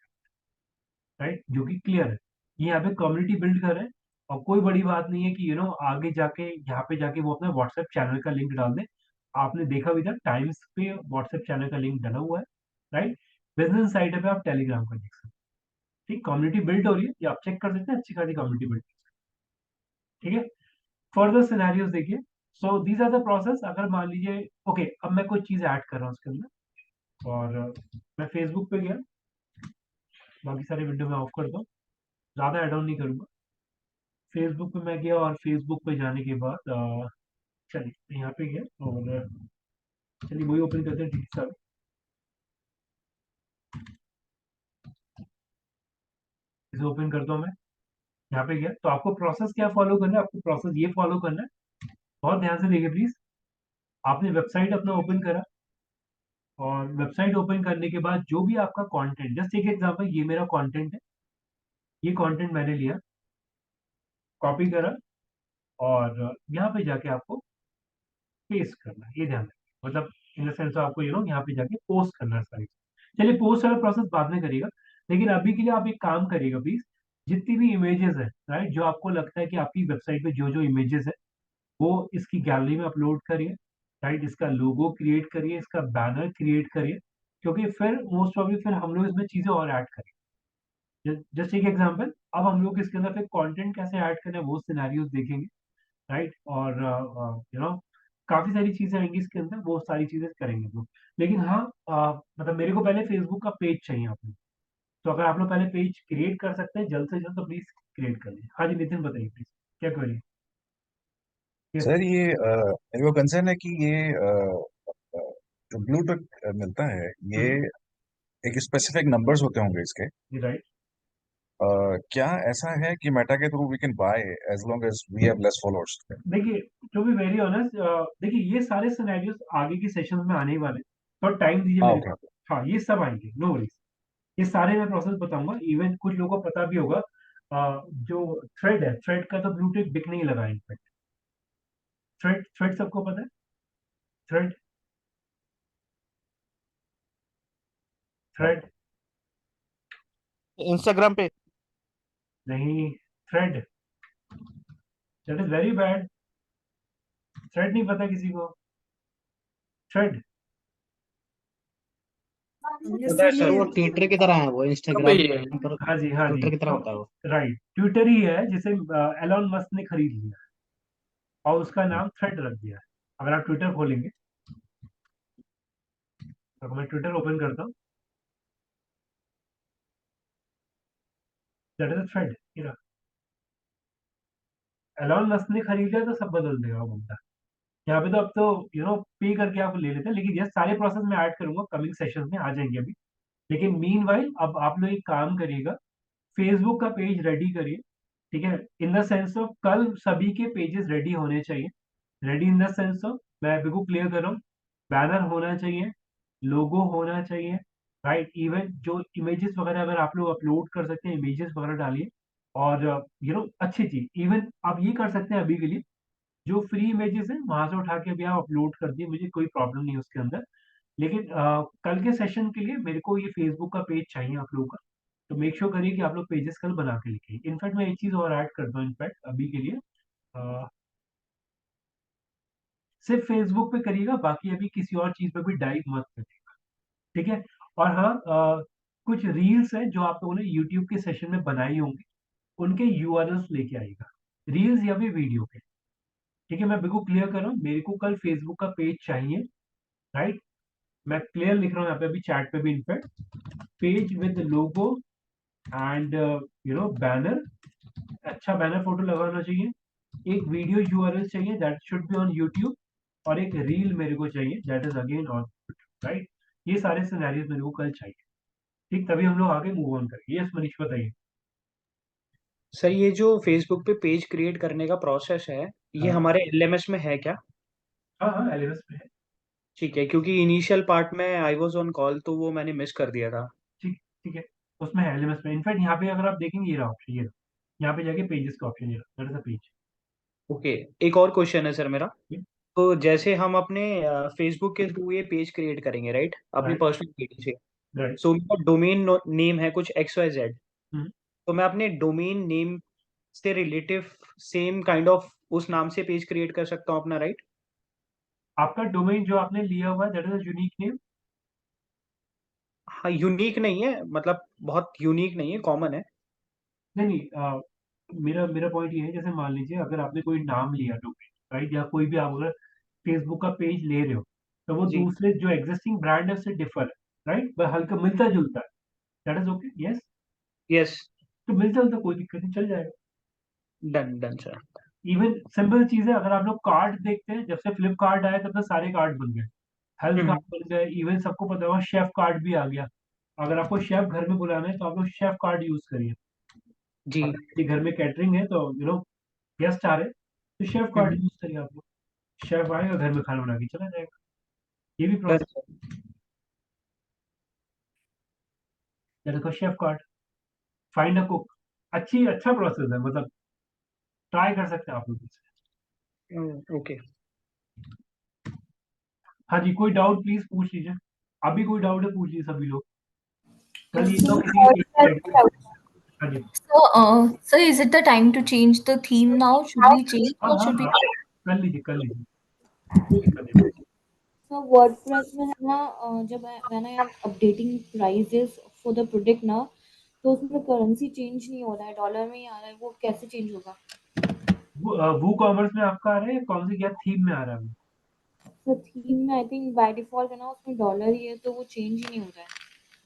A: राइट, जो कि क्लियर है। ये यहाँ पे कम्युनिटी बिल्ड कर रहे हैं, और कोई बड़ी बात नहीं है कि आगे जाके यहाँ पे जाके वो अपना व्हाट्सएप चैनल का लिंक डाल दें। आपने देखा भी था टाइम्स पे व्हाट्सएप चैनल का लिंक डला हुआ है, राइट। बिजनेस साइट पे आप टेलीग्राम का देख सकते हैं। ठीक, कम्युनिटी बिल्ड हो रही है, ये आप चेक कर सकते हैं, अच्छी खासी कम्युनिटी बिल्ड। ठीक है, फर्दर सिनेरियोज देखिए। So these are the process. अगर मान लीजिए ओके, अब मैं कोई चीज ऐड कर रहा हूँ उसके अंदर, और मैं फेसबुक पे गया, बाकी सारे विंडो में ऑफ कर दो, ज्यादा ऐड ऑन नहीं करूंगा। फेसबुक पे मैं गया, और फेसबुक पे जाने के बाद चलिए यहाँ पे गया, और चलिए वही ओपन करते हैं, ठीक सर। इसे ओपन करता हूँ मैं, यहाँ पे गया। तो आपको प्रोसेस क्या फॉलो करना है? आपको प्रोसेस ये फॉलो करना है, बहुत ध्यान से देखिए प्लीज। आपने वेबसाइट अपना ओपन करा, और वेबसाइट ओपन करने के बाद जो भी आपका कंटेंट, जस्ट एक एग्जांपल, ये मेरा कंटेंट है, ये कंटेंट मैंने लिया, कॉपी करा, और यहाँ पे जाके आपको पेस्ट करना है, ये ध्यान रखिए। मतलब इन द सेंस आपको यहाँ पे जाके पोस्ट करना है सारी। चलिए पोस्ट वाला प्रोसेस बाद में करिएगा, लेकिन अभी के लिए आप एक काम करिएगा प्लीज। जितनी भी इमेजेस है, राइट, जो आपको लगता है कि आपकी वेबसाइट पे जो जो इमेजेस है, वो इसकी गैलरी में अपलोड करिए, राइट। इसका लोगो क्रिएट करिए, इसका बैनर क्रिएट करिए, क्योंकि फिर मोस्ट प्रॉब्ली फिर हम लोग इसमें चीजें और ऐड करेंगे। जस्ट एक एग्जांपल, अब हम लोग इसके अंदर फिर कंटेंट कैसे ऐड करना है वो सिनेरियोज देखेंगे, राइट। और काफी सारी चीजें आएंगी इसके अंदर, वो सारी चीजें करेंगे हम लोग। लेकिन हाँ, मतलब मेरे को पहले फेसबुक का पेज चाहिए आप लोग। तो अगर आप लोग पहले पेज क्रिएट कर सकते हैं जल्द से जल्द, तो प्लीज क्रिएट कर लीजिए। हाँ जी नितिन, बताइए प्लीज, क्या क्वेरी? यस
D: सर ये मेरे को कंसर्न है कि ये जो ब्लूटूथ मिलता है, ये एक स्पेसिफिक नंबर्स होते होंगे इसके।
A: राइट।
D: क्या ऐसा है कि मेटा के through we can buy as long as we have less followers?
A: देखिए, टू बी वेरी ऑनेस्ट, देखिए ये सारे सिनेरियोस आगे के सेशन में आने ही वाले हैं, थोड़ा टाइम दीजिए
D: हाँ,
A: मेरे
D: ओके।
A: को। हाँ, ये सब आएंगे, नो वरीज। ये सारे मैं प्रोसेस बताऊंगा। इवन कुछ लोगों को पता भी होगा, जो थ्रेड है, थ्रेड का तो ब्लूटूथ बिक नहीं लगा इनफैक्ट। थ्रेड थ्रेड सबको पता है, थ्रेड थ्रेड
G: इंस्टाग्राम पे।
A: नहीं, thread, that is very bad. Thread नहीं पता किसी को? थ्रेड,
C: यस
F: पता है
C: सर,
F: सर,
C: ये
F: वो ट्विटर की तरह है, वो
E: कब
F: इंस्टाग्राम
E: ये
F: पर
A: हाँ जी हाँ जी,
F: ट्विटर की तरह होता है वो।
A: राइट, ट्विटर ही है जिसे एलॉन मस्क ने खरीद लिया, और उसका नाम थ्रेड रख दिया है। अगर आप ट्विटर खोलेंगे, तो मैं ट्विटर ओपन करता हूँ, that is thread. Elon Musk ने खरीद लिया तो सब बदल देगा वो बंदा। यहाँ पे तो अब तो पे करके आप ले लेते हैं, लेकिन ये सारे प्रोसेस में ऐड करूंगा, कमिंग सेशन में आ जाएंगे अभी। लेकिन मीन वाइल अब आप लोग एक काम करिएगा, फेसबुक का पेज रेडी करिए। ठीक है, इन द सेंस ऑफ कल सभी के पेजेस रेडी होने चाहिए। Ready in the sense of, मैं बिल्कुल क्लियर कर रहा हूँ, बैनर होना चाहिए, लोगो होना चाहिए, राइट। इवन जो इमेजेस वगैरह अगर आप लोग अपलोड कर सकते हैं, इमेजेस वगैरह डालिए। और अच्छी चीज, इवन आप ये कर सकते हैं अभी के लिए, जो फ्री इमेजेस है वहां से उठा के अभी आप अपलोड कर दिए, मुझे कोई प्रॉब्लम नहीं है उसके अंदर। लेकिन कल के सेशन के लिए मेरे को ये फेसबुक का पेज चाहिए आप लोगों का। तो मेक श्योर करिए कि आप लोग पेजेस कल बना के लिखिए। इनफैक्ट मैं एक चीज और ऐड करता हूँ, इनफैक्ट अभी के लिए सिर्फ फेसबुक पे करिएगा, बाकी अभी किसी और चीज पे भी डाइव मत करिएगा। ठीक है। और हाँ, कुछ रील्स हैं जो आप लोगों ने यूट्यूब के सेशन में बनाई होंगी, उनके यूआरएल्स लेके आइएगा, रील्स या फिर वीडियो के। ठीक है, मैं बिल्कुल क्लियर कर रहा हूँ, मेरे को कल फेसबुक का पेज चाहिए, राइट। मैं क्लियर लिख रहा हूँ यहाँ पे अभी चैट पे भी, in fact page with logo and banner, अच्छा बैनर फोटो लगाना चाहिए, एक वीडियो यूआरएल चाहिए that should be on YouTube, और एक रील मेरे को चाहिए that is again on, right. ये सारे सिनेरियोस मेरे को कल चाहिए। ठीक, तभी हम लोग आगे मूव ऑन करेंगे। यस मनीष, बताइए।
F: सर, ये जो फेसबुक पे पेज क्रिएट करने का प्रोसेस है, ये
A: हाँ
F: हमारे एलएमएस में है क्या?
A: हाँ हाँ, एलएमएस पे है।
F: ठीक है, क्योंकि इनिशियल पार्ट में आई वाज ऑन कॉल तो वो मैंने मिस कर दिया था।
A: ठीक, ठीक है, उसमें है एलएमएस में। इनफैक्ट यहाँ पे अगर आप देखेंगे, ये रहा ऑप्शन, ये रहा, यहाँ पे जाके पेजेस का ऑप्शन, ये रहा, that is the page.
F: Okay, एक और क्वेश्चन है सर मेरा। तो जैसे हम अपने फेसबुक के थ्रू ये पेज क्रिएट करेंगे, राइट, अपनी
A: राइट
F: पर्सनल पेज से।
A: राइट।
F: सो मेरा डोमेन नेम है कुछ XYZ। तो मैं अपने डोमेन नेम से रिलेटिव सेम काइंड ऑफ उस नाम से पेज क्रिएट कर सकता हूँ अपना, राइट?
A: आपका डोमेन जो आपने लिया हुआ है दैट इज यूनिक नेम।
F: हाँ यूनिक नहीं है, मतलब बहुत यूनिक नहीं है, कॉमन है।
A: नहीं नहीं, मेरा मेरा पॉइंट ये है, जैसे मान लीजिए अगर आपने कोई नाम लिया डोमेन, राइट, या कोई भी आप अगर फेसबुक का पेज ले रहे हो, तो वो
F: जी
A: दूसरे जो एग्जिस्टिंग ब्रांड है उससे डिफर है, राइट, पर हल्का मिलता जुलता है, that is okay, yes.
F: Yes,
A: तो मिलता जुलता कोई दिक्कत नहीं, चल जाएगा।
F: Done done sir.
A: Even simple चीज है, अगर आप लोग कार्ड देखते हैं, जब से फ्लिपकार्ट आया तब से सारे कार्ड बन गए, हेल्थ
F: हम्म,
A: कार्ड बन गए, इवन सबको पता होगा शेफ कार्ड भी आ गया। अगर आपको शेफ घर में बुलाना है तो आप लोग शेफ कार्ड यूज करिए।
F: जी
A: अगर किसी घर में कैटरिंग है तो गेस्ट आ रहे हैं, तो शेफ कार्ड
F: हम्म,
A: यूज करिए आप लोग। शेफ आएगा, घर में खाना बना के चला जाएगा। ये भी
F: डन
A: प्रोसेस,
F: सर।
A: देखो chef card, find a cook, अच्छा प्रोसेस है, मतलब ट्राई कर सकते हैं आप लोग इसे।
F: ओके।
A: हाँ जी, कोई डाउट प्लीज पूछ लीजिए। अभी कोई डाउट है पूछ लीजिए सभी लोग। कल ये तो
H: So,
A: किसी एक को address- हाँ जी,
H: so is it the time to change the theme now? Should we change
A: हाँ
H: or
A: हाँ
H: should we?
A: हाँ, कर लीजिए कर लीजिए, कोई दिक्कत नहीं।
I: So WordPress में है ना, जब when I am updating prices for the product ना, तो उसमें करेंसी चेंज नहीं हो रहा है, डॉलर में ही आ रहा है, वो कैसे चेंज होगा?
A: वो कॉमर्स में आपका आ रहा है, कौन सी क्या थीम में आ रहा है वो?
I: तो थीम में आई थिंक बाय डिफॉल्ट है ना, उसमें डॉलर ही है, तो वो चेंज ही नहीं हो रहा है।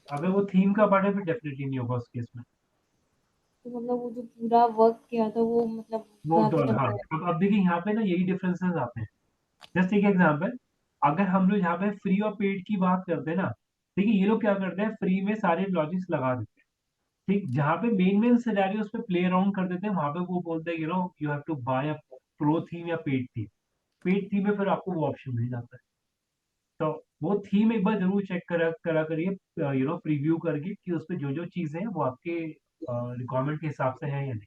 A: अगर वो थीम का पार्ट है फिर डेफिनेटली नहीं होगा उस केस में।
I: तो मतलब वो जो पूरा वर्क किया था वो मतलब
A: वो
I: गया तो
A: डॉलर, हाँ। अब देखिए यहाँ पे ना यही डिफरेंसेस आते हैं। जस्ट एक एग्जांपल, अगर हम लोग यहाँ पे फ्री और पेड की बात करते हैं ना, देखिए ये लोग क्या करते हैं, फ्री में सारे लॉजिक्स लगा देते हैं, ठीक, जहाँ पे मेन मेन सिनेरियोस पे प्ले अराउंड कर देते हैं, वहां पे वो बोलते हैं you have to buy a pro theme या पेड थीम। पेड थीम में फिर आपको वो ऑप्शन मिल जाता है। तो वो थीम एक बार जरूर चेक करा करा करिए, प्रीव्यू करके कि उसपे जो जो चीजें हैं वो आपके रिक्वायरमेंट के हिसाब से है या नहीं।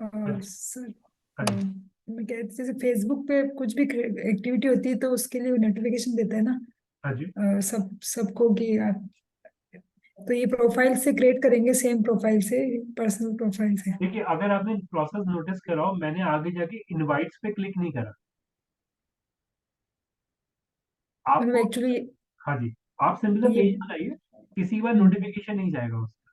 A: हाँ जी,
C: सर,
A: हाँ जी,
C: मैं कह रही थी, जैसे फेसबुक पे कुछ भी एक्टिविटी होती है तो उसके लिए नोटिफिकेशन देता है ना,
A: हाँ जी।
C: सबको कि आप, तो ये प्रोफाइल से क्रिएट करेंगे, सेम प्रोफाइल से, पर्सनल प्रोफाइल से?
A: देखिए अगर आपने प्रोसेस नोटिस करा हो, मैंने आगे जाके इनवाइट्स पे क्लिक नहीं करा
C: मतलब
A: आपको।
C: एक्चुअली
A: हाँ जी, आप सिंपल सा
C: ये
A: पेज बनाइए, किसी के बाद
C: हम्म,
A: नोटिफिकेशन नहीं जाएगा उसका।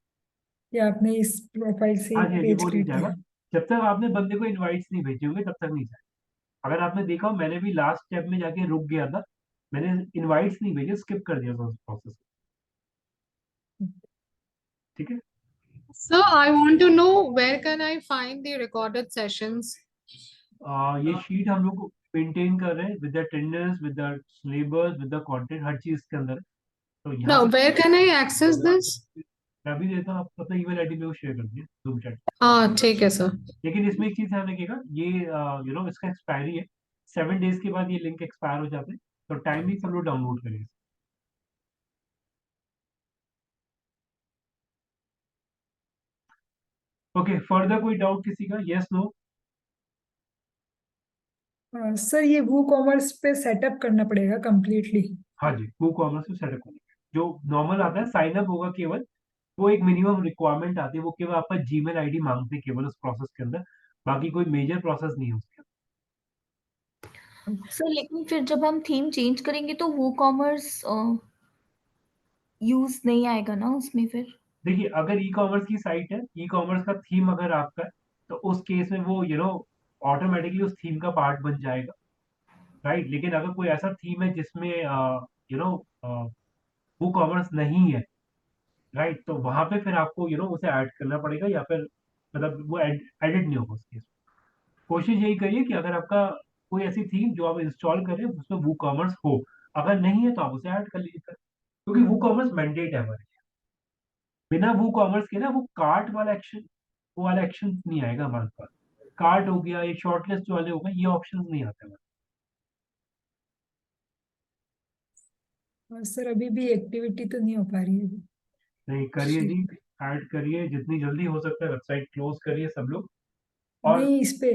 C: ये आपने इस प्रोफाइल से
A: हाँ जी हाँ जी,
C: पेज
A: वो नहीं
C: क्रिएट
A: जाएगा
C: किया?
A: जब तक आपने बंदे को इनवाइट्स नहीं भेजे होंगे, तब तक नहीं जाएगा। अगर आपने देखा हो, मैंने भी लास्ट स्टेप में जाके रुक गया था, मैंने इनवाइट्स नहीं भेजे, स्किप कर दिया था उस प्रोसेस। ठीक है।
J: So I want to know where can I find the recorded sessions?
A: ये शीट हम लोग मेंटेन कर रहे हैं with the attendance, with the syllabus, with the content, हर चीज के अंदर है। तो यहाँ
J: Now,
A: पे
J: where can I access this?
A: मैं अभी देता हूँ, आप अपना ईमेल आईडी में वो शेयर कर दिए जूम चैट।
J: हाँ ठीक है सर।
A: लेकिन इसमें एक चीज ध्यान रखिएगा, ये इसका एक्सपायरी है, 7 डेज के बाद ये लिंक एक्सपायर हो जाते हैं, तो टाइमली सब लोग डाउनलोड करेंगे। ओके, फर्दर कोई डाउट किसी का, यस नो?
C: सर, ये वो कॉमर्स पे सेटअप करना पड़ेगा कंप्लीटली?
A: हाँ जी, वो कॉमर्स में सेटअप करेंगे, जो नॉर्मल आता है साइन अप होगा केवल, वो एक मिनिमम रिक्वायरमेंट आती है, वो केवल आपका जीमेल आईडी मांगते हैं केवल उस प्रोसेस के अंदर, बाकी कोई मेजर प्रोसेस नहीं है उसके
H: सर लेकिन फिर जब हम थीम चेंज करेंगे तो वो कॉमर्स यूज नहीं आएगा ना उसमें फिर?
A: अंदर। देखिए अगर ई कॉमर्स की साइट है, ई कॉमर्स का थीम अगर आपका है, तो उस केस में वो ऑटोमेटिकली उस थीम का पार्ट बन जाएगा, राइट। लेकिन अगर कोई ऐसा थीम है जिसमें यू नो वो कॉमर्स नहीं है, राइट, तो वहां पे फिर आपको उसे ऐड करना पड़ेगा, या फिर मतलब वो एडिट नहीं होगा उस केस में। कोशिश यही करिए कि अगर आपका कोई ऐसी थीम जो आप इंस्टॉल करें उसमें वो कॉमर्स हो, अगर नहीं है तो आप उसे ऐड कर लीजिए फिर, क्योंकि वो कॉमर्स मैंडेट है हमारे लिए। बिना वो कॉमर्स के ना वो कार्ट वाला एक्शन, वो वाला एक्शन नहीं आएगा हमारे पास। कार्ट हो गया, ये शॉर्टलिस्ट वाले हो गए, ये ऑप्शन नहीं आते हमारे।
C: सर, अभी भी एक्टिविटी तो नहीं हो पा रही है
A: नहीं करिए जी,
C: शीट पे?
A: ऐड करिए जितनी जल्दी हो सकता है, वेबसाइट क्लोज करिए सब लोग। और
C: नहीं, इस पे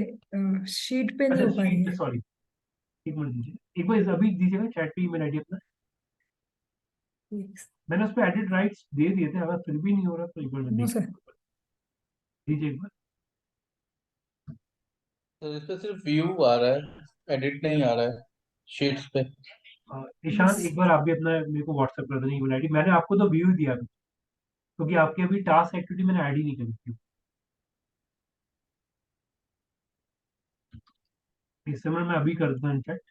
C: शीट पे नहीं
A: अच्छा,
C: हो पा रही
A: शीट पे,
C: है।
A: सॉरी, एक मिनट दीजिए, एक बार अभी दीजिएगा चैट पे ईमेल आईडी अपना। मैंने उस पर एडिट राइट्स दे दिए थे, अगर फिर भी नहीं हो रहा तो एक बार मैं
C: नो
A: देख
C: सर।
A: दीजिए एक बार।
K: तो इस पे सिर्फ व्यू आ रहा है, एडिट नहीं आ रहा है शीट्स पे।
A: ईशान
C: बस
A: एक बार आप भी अपना मेरे को व्हाट्सएप कर देना ईमेल आईडी, मैंने आपको तो व्यू दिया था क्योंकि आपकी अभी टास्क एक्टिविटी मैंने ऐड ही नहीं करी थी। इस समय मैं अभी कर देता हूँ इनफैक्ट।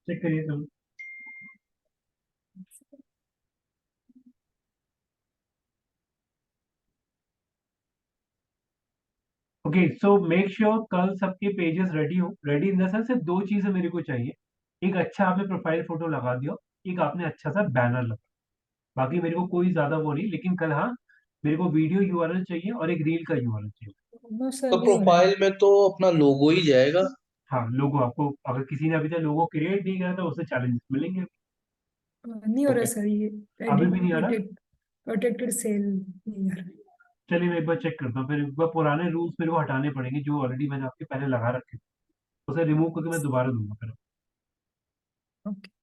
A: चेक करिए सब। ओके सो मेक श्योर कल सबके पेजेस रेडी हो। रेडी इन द सेंस दो चीजें मेरे को चाहिए, एक अच्छा आपने प्रोफाइल फोटो लगा दिया, एक आपने अच्छा सा बैनर लगा। बाकी मेरे को कोई ज्यादा वो नहीं, लेकिन कल हाँ मेरे को वीडियो यूआरएल चाहिए और एक रील का यूआरएल चाहिए।
C: नो सर
K: तो
C: नहीं हो रहा है।
K: प्रोफाइल में तो अपना लोगो ही जाएगा।
A: हाँ लोगो आपको, अगर किसी ने अभी तक लोगो क्रिएट नहीं करा तो उससे चैलेंजेस मिलेंगे।
C: नहीं हो रहा
A: ओके,
C: सर ये
A: अभी भी नहीं आ रहा।
C: प्रोटेक्टेड सेल नहीं आ रहा।
A: चलिए मैं एक बार चेक करता हूँ, फिर एक बार पुराने रूल्स मेरे को हटाने पड़ेंगे जो ऑलरेडी मैंने आपके पहले लगा रखे थे, उसे रिमूव करके मैं दोबारा दूंगा फिर।
C: ओके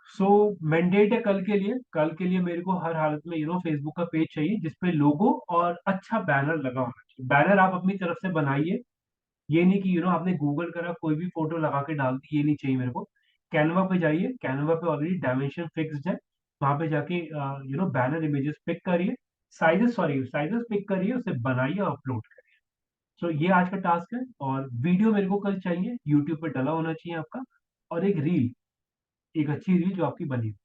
A: सो मैंडेट है कल के लिए, कल के लिए मेरे को हर हालत में फेसबुक का पेज चाहिए जिसपे लोगो और अच्छा बैनर लगा होना चाहिए। बैनर आप अपनी तरफ से बनाइए, ये नहीं कि आपने गूगल करा कोई भी फोटो लगा के डाल दी, ये नहीं चाहिए मेरे को। कैनवा पे जाइए, कैनवा पे ऑलरेडी डायमेंशन फिक्स्ड है, वहां पे जाके बैनर इमेजेस पिक करिए, साइजेस पिक करिए, उसे बनाइए और अपलोड करिए। सो ये आज का टास्क है। और वीडियो मेरे को कल चाहिए, यूट्यूब पे डला होना चाहिए आपका, और एक रील, एक अच्छी रील जो आपकी बनी हो।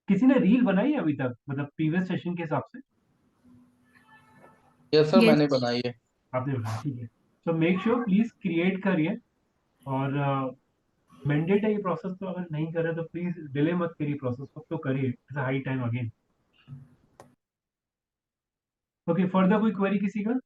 A: किसी ने रील बनाई है अभी तक, मतलब प्रीवियस सेशन के हिसाब से?
K: Yes sir,
H: Yes.
K: मैंने बनाई है।
A: आपने बनाया, ठीक है। So make sure please create करिए, और मैंडेट है ये प्रोसेस, तो अगर नहीं करे तो प्लीज डिले मत करिए प्रोसेस को, तो करिए, it's high time again. Okay, further कोई क्वेरी किसी का?